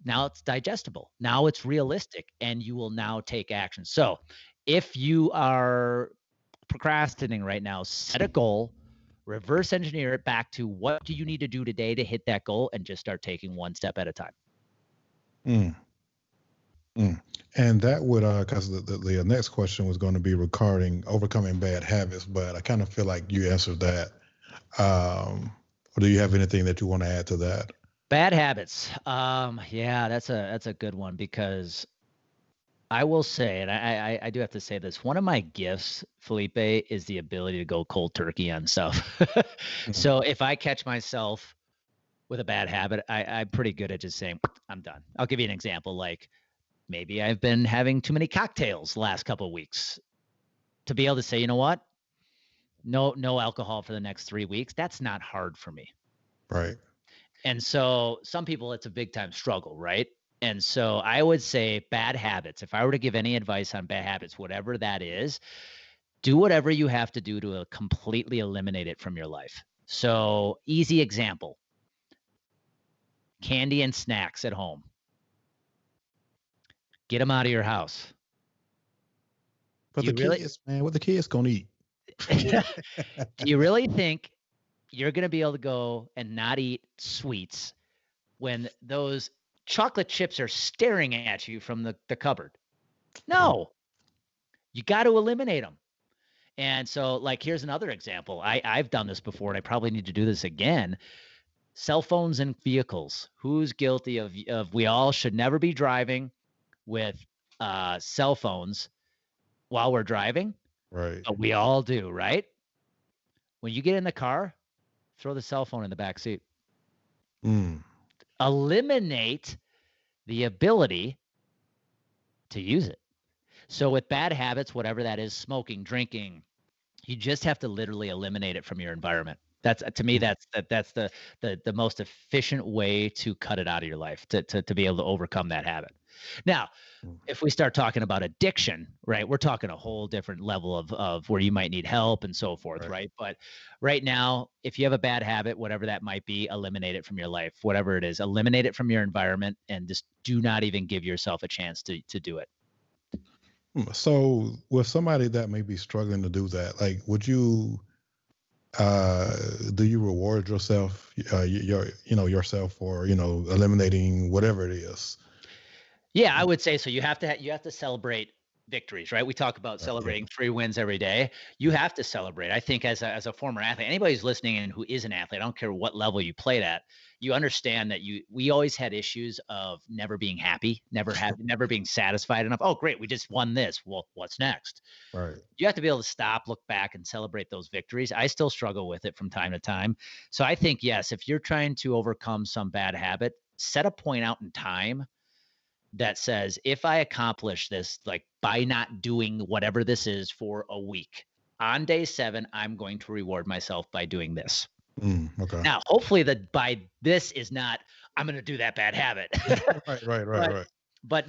B: Now it's digestible. Now it's realistic, and you will now take action. So if you are procrastinating right now, set a goal, reverse engineer it back to what do you need to do today to hit that goal, and just start taking one step at a time.
A: And that would, because the next question was going to be regarding overcoming bad habits, but I kind of feel like you answered that. Or do you have anything that you want to add to that?
B: Bad habits. Yeah, that's a good one, because I will say, and I do have to say this, one of my gifts, Felipe, is the ability to go cold turkey on stuff. So if I catch myself with a bad habit, I'm pretty good at just saying, I'm done. I'll give you an example. Like, maybe I've been having too many cocktails the last couple of weeks. To be able to say, you know what? No alcohol for the next 3 weeks. That's not hard for me.
A: Right.
B: And so some people, it's a big time struggle, right? And so I would say bad habits. If I were to give any advice on bad habits, whatever that is, do whatever you have to do to completely eliminate it from your life. So easy example, candy and snacks at home. Get them out of your house.
A: But kids, man, what the kids gonna eat?
B: Do you really think you're going to be able to go and not eat sweets when those chocolate chips are staring at you from the cupboard? No, you got to eliminate them. And so, like, here's another example. I've done this before, and I probably need to do this again. Cell phones in vehicles. Who's guilty of we all should never be driving with cell phones while we're driving?
A: Right.
B: But we all do, right? When you get in the car, throw the cell phone in the back seat. Eliminate the ability to use it. So with bad habits, whatever that is, smoking, drinking, you just have to literally eliminate it from your environment. That's, to me, that's the most efficient way to cut it out of your life, to be able to overcome that habit. Now, if we start talking about addiction, right, we're talking a whole different level of where you might need help and so forth, right? But right now, if you have a bad habit, whatever that might be, eliminate it from your life, whatever it is, eliminate it from your environment, and just do not even give yourself a chance to do it.
A: So with somebody that may be struggling to do that, like, would you, do you reward yourself, yourself for, eliminating whatever it is?
B: Yeah, I would say so. You have to celebrate victories, right? We talk about celebrating 3 wins every day. You have to celebrate. I think as a former athlete, anybody who's listening and who is an athlete, I don't care what level you played at, you understand that we always had issues of never being happy, never being satisfied enough. Oh, great, we just won this. Well, what's next?
A: Right.
B: You have to be able to stop, look back, and celebrate those victories. I still struggle with it from time to time. So I think, yes, if you're trying to overcome some bad habit, set a point out in time that says, if I accomplish this, like by not doing whatever this is for a week, on day 7, I'm going to reward myself by doing this.
A: Okay.
B: Now, hopefully that by this is not, I'm going to do that bad habit.
A: Right.
B: But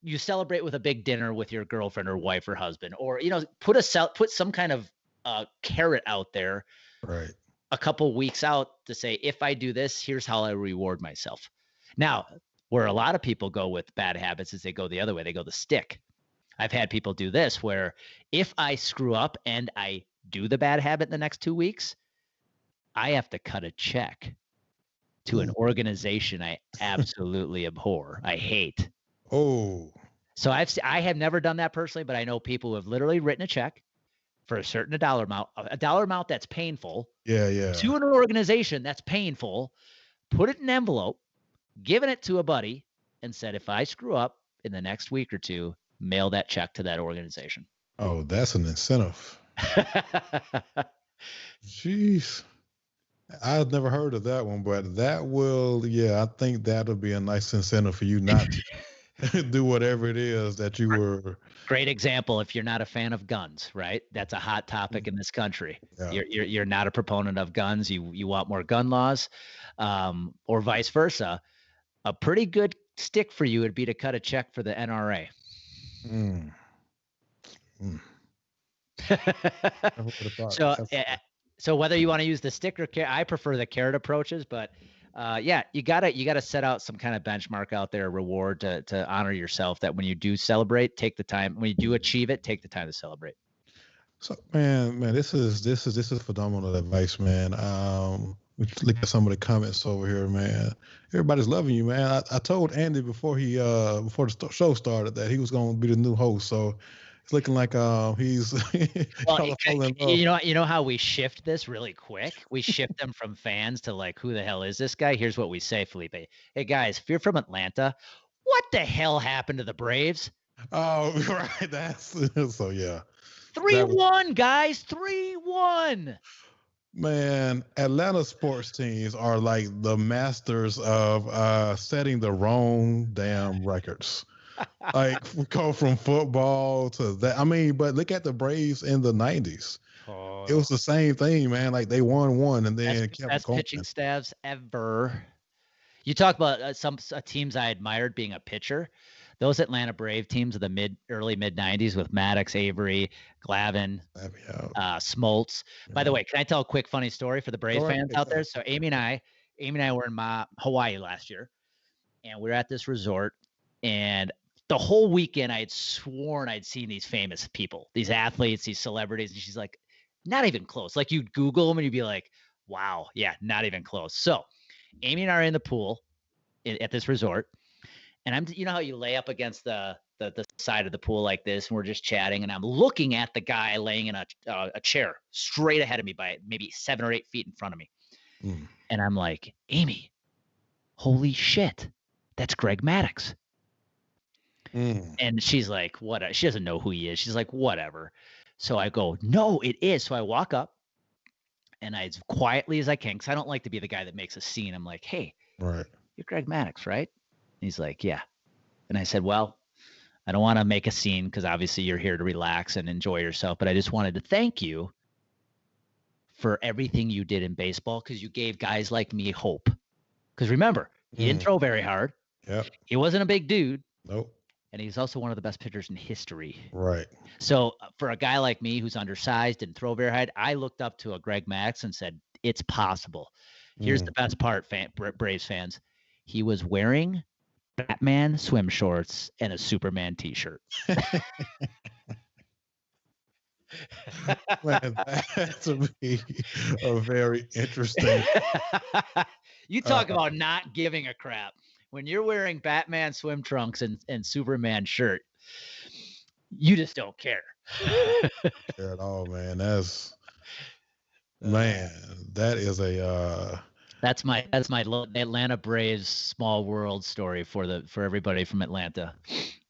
B: you celebrate with a big dinner with your girlfriend or wife or husband, or, put some kind of carrot out there.
A: Right.
B: A couple weeks out to say, if I do this, here's how I reward myself. Now, where a lot of people go with bad habits is they go the other way. They go the stick. I've had people do this where if I screw up and I do the bad habit in the next 2 weeks, I have to cut a check to an organization I absolutely abhor. I hate.
A: Oh.
B: So I have never done that personally, but I know people who have literally written a check for a dollar amount that's painful.
A: Yeah.
B: To an organization that's painful, put it in an envelope, given it to a buddy, and said, if I screw up in the next week or 2, mail that check to that organization.
A: Oh, that's an incentive. Jeez. I've never heard of that one, but that will, I think that'll be a nice incentive for you not to do whatever it is that you were.
B: Great example. If you're not a fan of guns, right? That's a hot topic in this country. Yeah. You're not a proponent of guns. You want more gun laws, or vice versa. A pretty good stick for you would be to cut a check for the NRA. So whether you want to use the stick or carrot, I prefer the carrot approaches, but you gotta set out some kind of benchmark out there, reward to honor yourself, that when you do celebrate, take the time. When you do achieve it, take the time to celebrate.
A: So man, this is phenomenal advice, man. Look at some of the comments over here, man. Everybody's loving you, man. I told Andy before the show started that he was going to be the new host, so it's looking like he's.
B: Well, you know how we shift this really quick? We shift them from fans to like, who the hell is this guy? Here's what we say, Felipe. Hey guys, if you're from Atlanta, what the hell happened to the Braves?
A: Oh, right. That's so yeah.
B: 3-1, guys. 3-1.
A: Man, Atlanta sports teams are like the masters of setting the wrong damn records. Like go from football to that. I mean, but look at the Braves in the 90s. It was the same thing, man. Like they won one and then kept
B: best
A: going.
B: Pitching staffs ever. You talk about some teams I admired being a pitcher. Those Atlanta Brave teams of the early mid 90s with Maddox, Avery, Glavine, Smoltz. By the way, can I tell a quick funny story for the Brave fans out there? So Amy and I were in Hawaii last year, and we were at this resort, and the whole weekend I had sworn I'd seen these famous people, these athletes, these celebrities, and she's like, not even close. Like you'd Google them and you'd be like, wow, yeah, not even close. So Amy and I are in the pool at this resort. And you know how you lay up against the side of the pool like this, and we're just chatting, and I'm looking at the guy laying in a chair straight ahead of me by maybe 7 or 8 feet in front of me. And I'm like, Amy, holy shit, that's Greg Maddux. And she's like, what? She doesn't know who he is. She's like, whatever. So I go, no, it is. So I walk up, and I, as quietly as I can, because I don't like to be the guy that makes a scene. I'm like, hey,
A: right,
B: you're Greg Maddux, right? He's like, yeah. And I said, well, I don't want to make a scene because obviously you're here to relax and enjoy yourself, but I just wanted to thank you for everything you did in baseball, because you gave guys like me hope. Because remember, he didn't throw very hard.
A: Yep.
B: He wasn't a big dude.
A: Nope.
B: And he's also one of the best pitchers in history.
A: Right.
B: So for a guy like me who's undersized, didn't throw very hard, I looked up to a Greg Maddux and said, it's possible. Here's the best part, Braves fans. He was wearing Batman swim shorts and a Superman t-shirt.
A: Man, that to be a very interesting.
B: You talk about not giving a crap. When you're wearing Batman swim trunks and Superman shirt, You just don't care.
A: Care at all, man. Man, that is a
B: That's my Atlanta Braves small world story for everybody from Atlanta.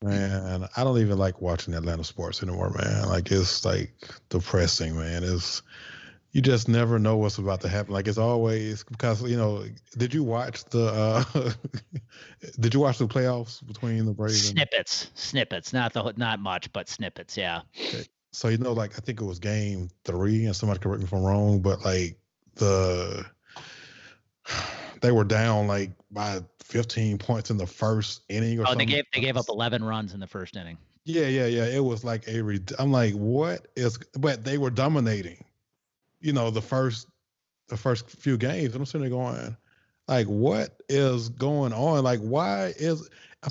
A: man. I don't even like watching Atlanta sports anymore, man. Like it's like depressing, man. You just never know what's about to happen. Like it's always because did you watch the did you watch the playoffs between the Braves and
B: Snippets, not much, but snippets, yeah.
A: okay. So like I think it was game 3, and somebody correct me if I'm wrong, but like they were down like by 15 points in the first inning or something.
B: They gave up 11 runs in the first inning.
A: Yeah. It was like I'm like, what is? But they were dominating. The first few games. And I'm sitting there going, like, what is going on? Like, I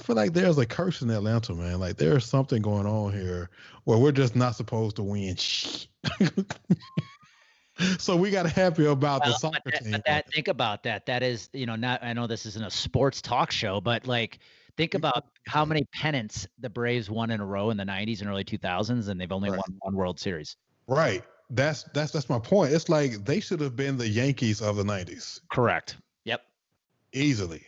A: feel like there's a curse in Atlanta, man. Like, there's something going on here where we're just not supposed to win. So we got to happy about the soccer team.
B: But think about that. That is, I know this isn't a sports talk show, but like, think about how many pennants the Braves won in a row in the 90s and early 2000s, and they've only won one World Series.
A: Right. That's my point. It's like they should have been the Yankees of the 90s.
B: Correct. Yep.
A: Easily.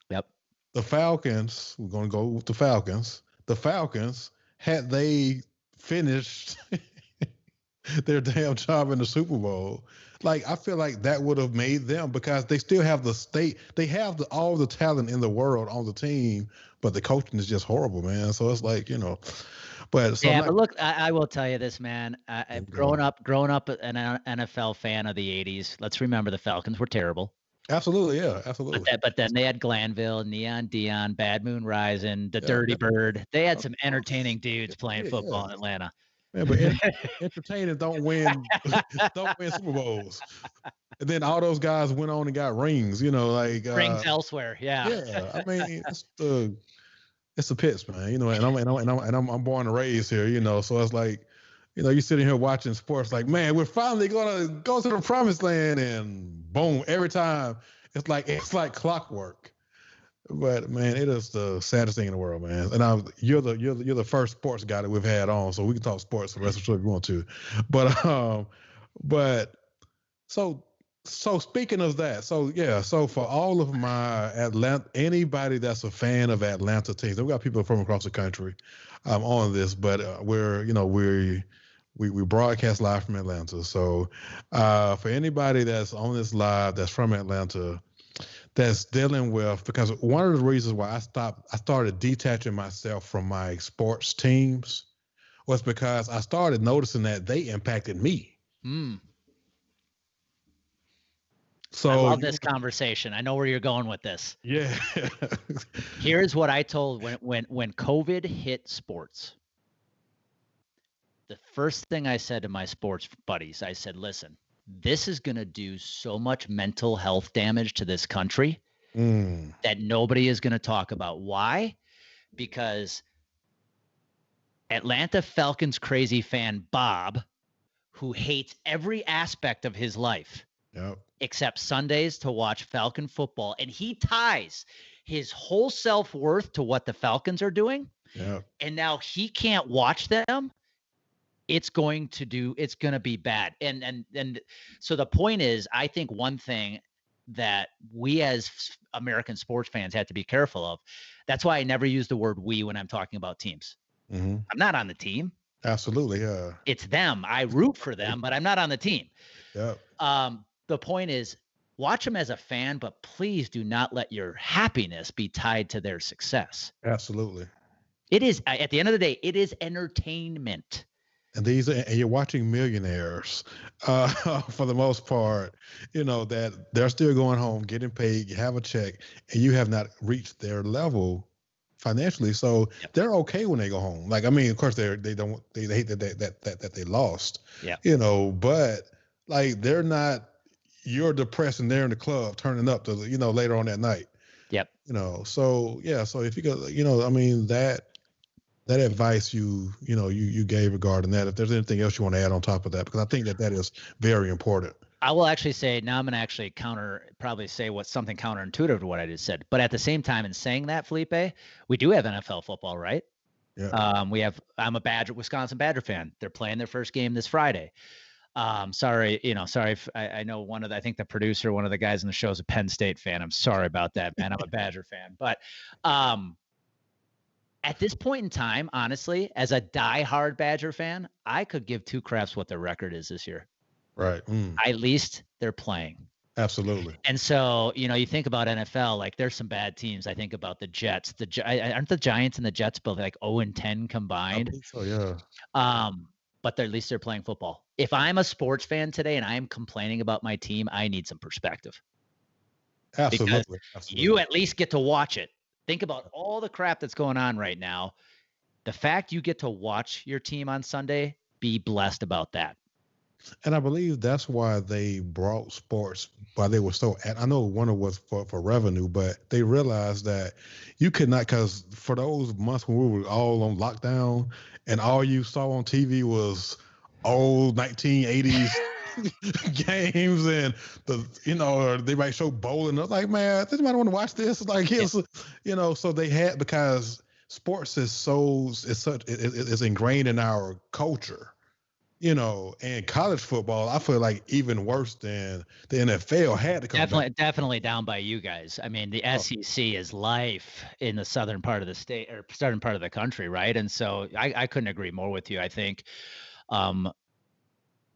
B: Yep.
A: The Falcons, we're going to go with the Falcons. The Falcons, had they finished their damn job in the Super Bowl, like I feel like that would have made them, because they still have they have all the talent in the world on the team, but the coaching is just horrible, man. So it's like, but
B: look, I will tell you this, man. I've grown up an NFL fan of the 80s. Let's remember the Falcons were terrible.
A: Absolutely, yeah, absolutely.
B: But then they had Glanville, Neon Dion, Bad Moon Rising, the Dirty Bird. They had some entertaining dudes playing football in Atlanta.
A: Yeah, but entertaining don't win Super Bowls. And then all those guys went on and got rings,
B: rings elsewhere. Yeah.
A: Yeah, I mean it's the pits, man. And I'm born and raised here, So it's like, you're sitting here watching sports, like, man, we're finally gonna go to the promised land, and boom, every time it's like clockwork. But man, it is the saddest thing in the world, man. And you're the first sports guy that we've had on, so we can talk sports the rest of the show if you want to. But so speaking of that, so for all of my anybody that's a fan of Atlanta teams, we got people from across the country on this, but we broadcast live from Atlanta. So for anybody that's on this live that's from Atlanta, that's dealing with, because one of the reasons why I started detaching myself from my sports teams was because I started noticing that they impacted me. So
B: I love this conversation. I know where you're going with this.
A: Yeah.
B: Here's what I told when COVID hit sports. The first thing I said to my sports buddies, I said, listen, this is going to do so much mental health damage to this country that nobody is going to talk about. Why? Because Atlanta Falcons crazy fan Bob, who hates every aspect of his life, except Sundays to watch Falcon football, and he ties his whole self-worth to what the Falcons are doing, and now he can't watch them. It's going to be bad. And so the point is, I think one thing that we as American sports fans have to be careful of, that's why I never use the word we when I'm talking about teams. I'm not on the team.
A: Absolutely. Yeah.
B: It's them. I root for them, but I'm not on the team.
A: Yeah.
B: The point is, watch them as a fan, but please do not let your happiness be tied to their success.
A: Absolutely.
B: It is, at the end of the day, it is entertainment.
A: And you're watching millionaires, for the most part, that they're still going home, getting paid, you have a check, and you have not reached their level financially. So they're okay when they go home. Like, I mean, of course they hate that they lost, but like, they're not, you're depressed and they're in the club turning up to, later on that night. So if you go, I mean, that advice you gave regarding that, if there's anything else you want to add on top of that, because I think that is very important.
B: I will actually say, now I'm going to actually probably say something counterintuitive to what I just said. But at the same time, in saying that, Felipe, we do have NFL football, right?
A: Yeah.
B: I'm a Wisconsin Badger fan. They're playing their first game this Friday. Sorry if I know I think the producer, one of the guys in the show is a Penn State fan. I'm sorry about that, man. I'm a Badger fan. But at this point in time, honestly, as a diehard Badger fan, I could give two craps what their record is this year.
A: Right.
B: At least they're playing.
A: Absolutely.
B: And so, you think about NFL, like there's some bad teams. I think about the Jets. Aren't the Giants and the Jets both like 0-10 combined?
A: I believe so, yeah.
B: But at least they're playing football. If I'm a sports fan today and I'm complaining about my team, I need some perspective.
A: Absolutely.
B: You at least get to watch it. Think about all the crap that's going on right now. The fact you get to watch your team on Sunday, be blessed about that.
A: And I believe that's why they brought sports, why they were so, I know one of it was for revenue, but they realized that you could not, because for those months when we were all on lockdown and all you saw on TV was old 1980s games and they might show bowling. I was like, man, does anybody want to watch this? Like, so they had, because sports is it's ingrained in our culture. And college football, I feel like even worse than the NFL had to come back.
B: Definitely down by you guys. I mean, the SEC is life in the southern part of the state or southern part of the country, right? And so I couldn't agree more with you. I think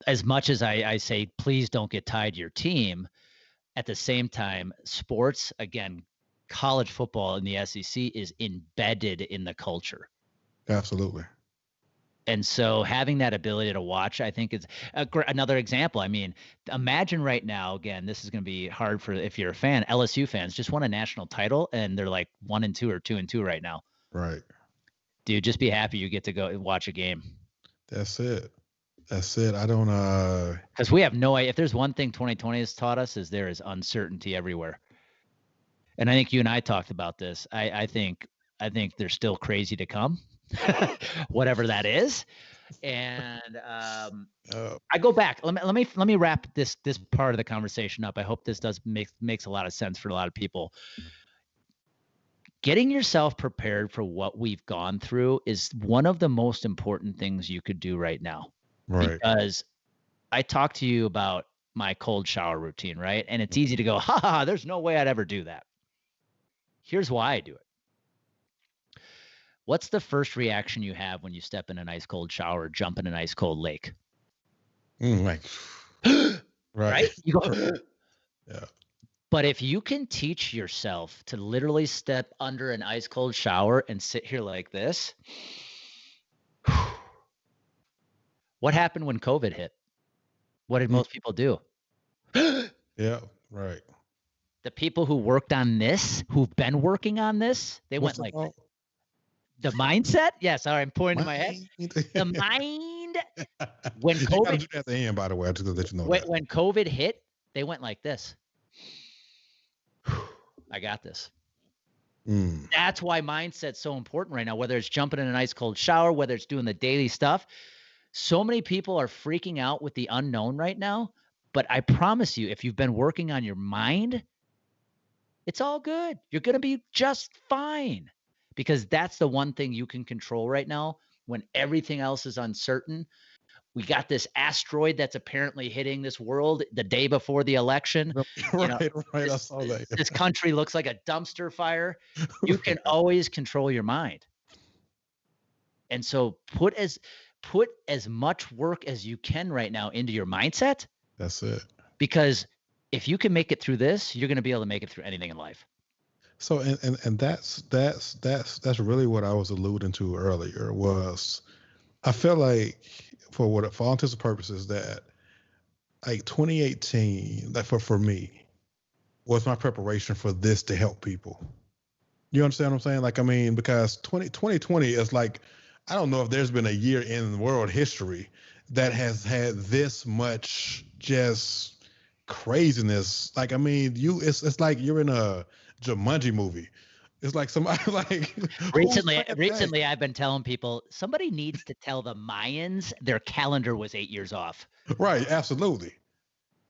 B: as much as I say, please don't get tied to your team, at the same time, sports, again, college football in the SEC is embedded in the culture.
A: Absolutely.
B: And so having that ability to watch, I think, is another example. I mean, imagine right now, again, this is going to be hard if you're a fan, LSU fans just won a national title and they're like 1-2 or 2-2 right now.
A: Right.
B: Dude, just be happy you get to go watch a game.
A: That's it. I don't,
B: because we have no idea. If there's one thing 2020 has taught us is there is uncertainty everywhere. And I think you and I talked about this. I think there's still crazy to come. Whatever that is. And I go back. Let me wrap this part of the conversation up. I hope this makes a lot of sense for a lot of people. Getting yourself prepared for what we've gone through is one of the most important things you could do right now.
A: Right.
B: Because I talked to you about my cold shower routine, right? And it's easy to go, there's no way I'd ever do that. Here's why I do it. What's the first reaction you have when you step in an ice cold shower or jump in an ice cold lake?
A: Right.
B: Right? You go,
A: yeah.
B: But if you can teach yourself to literally step under an ice cold shower and sit here like this, what happened when COVID hit? What did most people do?
A: Yeah, right.
B: The people who worked on this, who've been working on this, they went like the mindset. Yeah, sorry, I'm pointing to my head. The mind. When COVID,
A: you do that at the end, by the way, I just let you know
B: when COVID hit, they went like this. I got this. That's why mindset's so important right now. Whether it's jumping in an ice cold shower, whether it's doing the daily stuff. So many people are freaking out with the unknown right now. But I promise you, if you've been working on your mind, it's all good. You're going to be just fine. Because that's the one thing you can control right now when everything else is uncertain. We got this asteroid that's apparently hitting this world the day before the election.
A: Right. I saw that.
B: This country looks like a dumpster fire. You can always control your mind. And so put as much work as you can right now into your mindset.
A: That's it.
B: Because if you can make it through this, you're going to be able to make it through anything in life.
A: So and that's really what I was alluding to earlier was I feel like for all intents and purposes that like 2018 like for me was my preparation for this to help people. You understand what I'm saying? Like, I mean, because 2020 is like, I don't know if there's been a year in world history that has had this much just craziness. Like, I mean, it's like you're in a Jumanji movie. It's like somebody like
B: recently I've been telling people somebody needs to tell the Mayans their calendar was 8 years off.
A: Right, absolutely.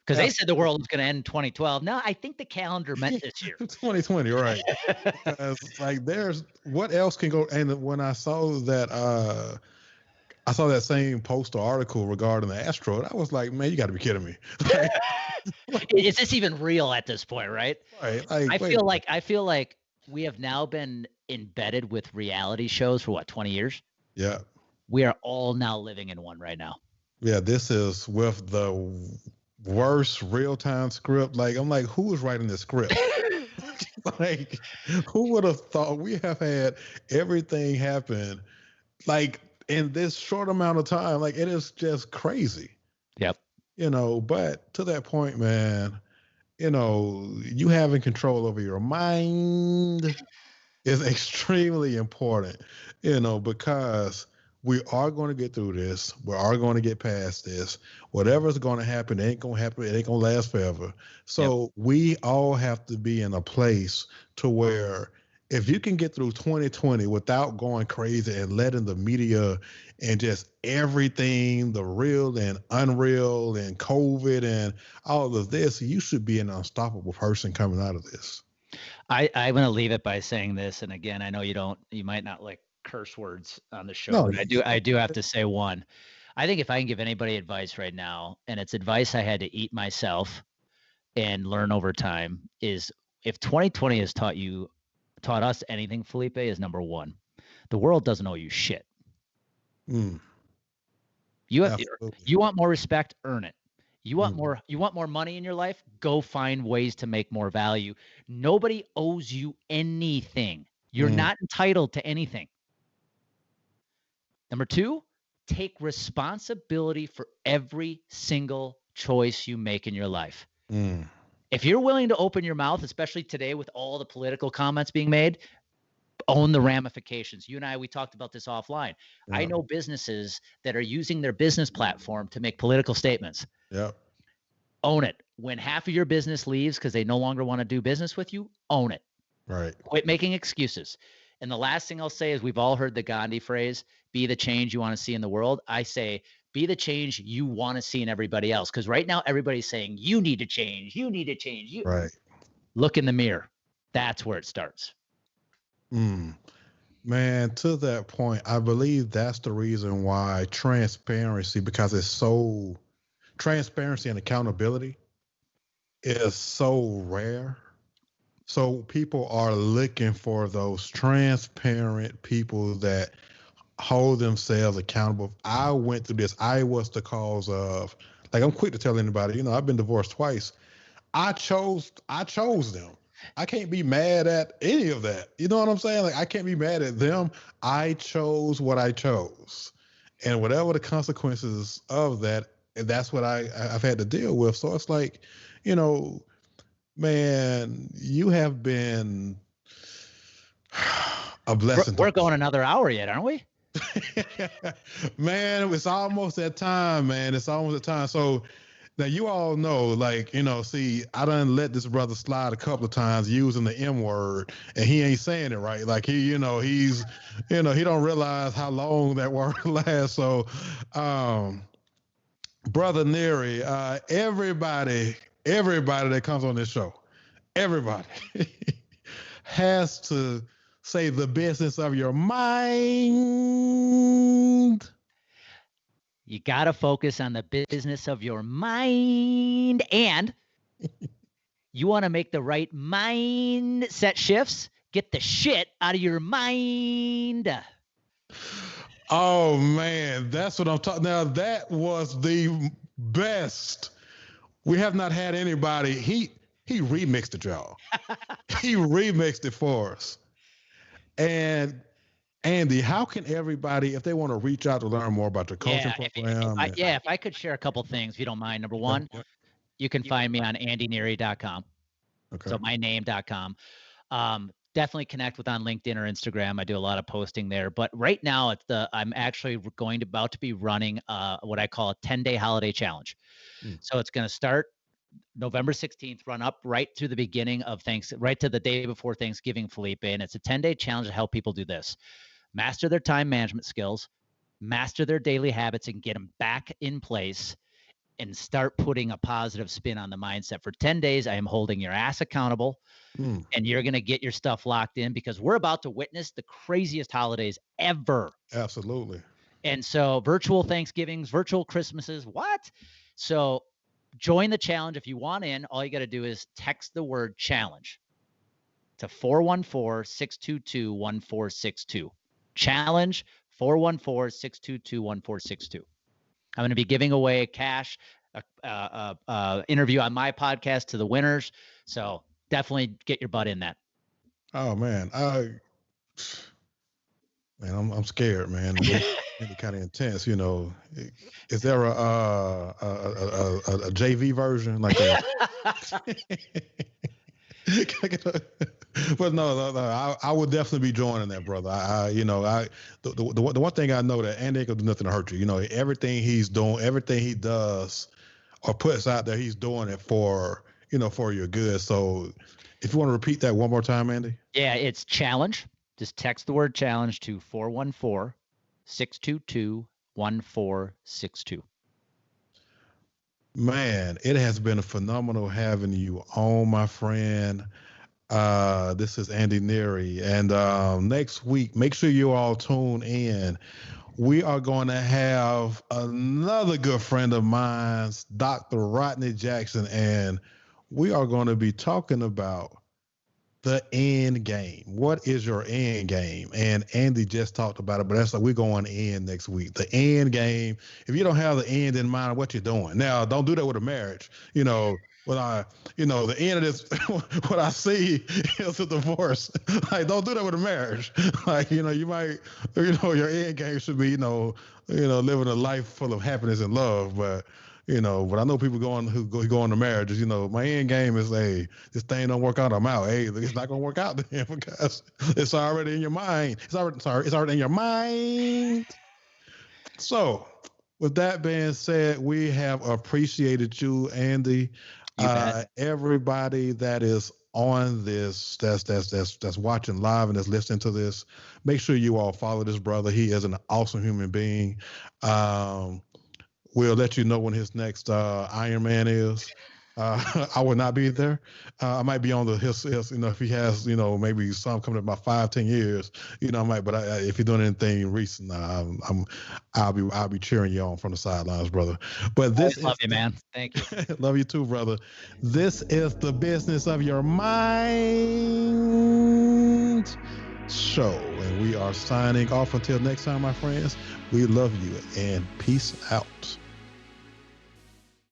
B: Because they said the world was going to end in 2012. No, I think the calendar meant this year.
A: 2020, right? Because like, there's what else can go? And when I saw that, I saw that same post or article regarding the asteroid. I was like, man, you got to be kidding me.
B: Is this even real at this point, right?
A: Right. Like,
B: I feel like we have now been embedded with reality shows for what, 20 years?
A: Yeah.
B: We are all now living in one right now.
A: Yeah, this is with the worst real-time script. Like, I'm like, who is writing this script? Like, who would have thought we have had everything happen like in this short amount of time? Like, it is just crazy.
B: Yep.
A: But to that point, man, you having control over your mind is extremely important, because we are going to get through this. We are going to get past this. Whatever's going to happen, it ain't going to happen. It ain't going to last forever. So we all have to be in a place to where if you can get through 2020 without going crazy and letting the media and just everything, the real and unreal and COVID and all of this, you should be an unstoppable person coming out of this.
B: I'm going to leave it by saying this. And again, I know you might not like curse words on the show, but I do have to say one. I think if I can give anybody advice right now, and it's advice I had to eat myself and learn over time, is if 2020 has taught us anything, Felipe, is number one, the world doesn't owe you shit. You want more respect, earn it. You want more money in your life, go find ways to make more value. Nobody owes you anything. You're not entitled to anything. Number two, take responsibility for every single choice you make in your life. If you're willing to open your mouth, especially today with all the political comments being made, own the ramifications. You and I, we talked about this offline. Yeah. I know businesses that are using their business platform to make political statements.
A: Yeah.
B: Own it. When half of your business leaves because they no longer want to do business with you, own it.
A: Right.
B: Quit making excuses. And the last thing I'll say is we've all heard the Gandhi phrase, be the change you want to see in the world. I say, be the change you want to see in everybody else. Because right now, everybody's saying, you need to change. You need to change.
A: Right.
B: Look in the mirror. That's where it starts.
A: Man, to that point, I believe that's the reason why transparency, because it's so, transparency and accountability is so rare. So people are looking for those transparent people that hold themselves accountable. I went through this. I was the cause of, like, I'm quick to tell anybody, I've been divorced twice. I chose them. I can't be mad at any of that. You know what I'm saying? Like, I can't be mad at them. I chose what I chose. And whatever the consequences of that, that's what I've had to deal with. So it's like, man, you have been a blessing.
B: We're going another hour yet, aren't we?
A: Man, it's almost that time, man. It's almost that time. So now you all know, like, see, I done let this brother slide a couple of times using the M word, and he ain't saying it right. Like, he don't realize how long that word lasts. So, Brother Neary, everybody that comes on this show, everybody has to say the business of your mind.
B: You got to focus on the business of your mind, and you want to make the right mindset shifts. Get the shit out of your mind.
A: Oh, man, that's what I'm talking. Now, that was the best. We have not had anybody. He remixed it, y'all. He remixed it for us. And Andy, how can everybody, if they want to reach out to learn more about your coaching program?
B: If I could share a couple things, if you don't mind. Number one, you can find me on andyneary.com. Okay. So myname.com. Definitely connect with on LinkedIn or Instagram. I do a lot of posting there. But right now, I'm actually about to be running what I call a 10-day holiday challenge. So it's going to start November 16th, run up right to the beginning of right to the day before Thanksgiving, Felipe. And it's a 10-day challenge to help people do this. Master their time management skills, master their daily habits, and get them back in place. and start putting a positive spin on the mindset. For 10 days, I am holding your ass accountable, and you're going to get your stuff locked in, because we're about to witness the craziest holidays ever.
A: Absolutely.
B: And so virtual Thanksgivings, virtual Christmases, what? So join the challenge. If you want in, all you got to do is text the word challenge to 414-622-1462. Challenge 414-622-1462. I'm going to be giving away cash, interview on my podcast to the winners. So definitely get your butt in that.
A: Oh man, I'm scared, man. It's kind of intense, you know. Is there a JV version like a? But no, I would definitely be joining that, brother. The one thing I know, that Andy ain't gonna do nothing to hurt you. You know, everything he's doing, everything he does or puts out there, he's doing it for, you know, for your good. So if you want to repeat that one more time, Andy.
B: Yeah, it's challenge. Just text the word challenge to 414-622-1462.
A: Man, it has been phenomenal having you on, my friend. This is Andy Neary, and next week, make sure you all tune in. We are going to have another good friend of mine, Dr. Rodney Jackson, and we are going to be talking about the end game. What is your end game? And Andy just talked about it, but that's like we're going in next week. The end game. If you don't have the end in mind, what you're doing now, don't do that with a marriage. You know, the end of this, what I see is a divorce. Like, don't do that with a marriage. Like, you know, you might, you know, your end game should be, living a life full of happiness and love, but. You know, but I know people who go into marriages, you know, my end game is, hey, this thing don't work out, I'm out. Hey, it's not going to work out then, because it's already in your mind. It's already in your mind. So with that being said, we have appreciated you, Andy. Everybody that is on this, that's watching live and that's listening to this, make sure you all follow this brother. He is an awesome human being. We'll let you know when his next Ironman is. I will not be there. I might be on his, you know, if he has, you know, maybe some coming up about 5-10 years, you know, I might. But if you're doing anything recent, I'll be cheering you on from the sidelines, brother. But this
B: love you, man. Thank you.
A: Love you too, brother. This is the Business of Your Mind show, and we are signing off until next time, my friends. We love you, and peace out.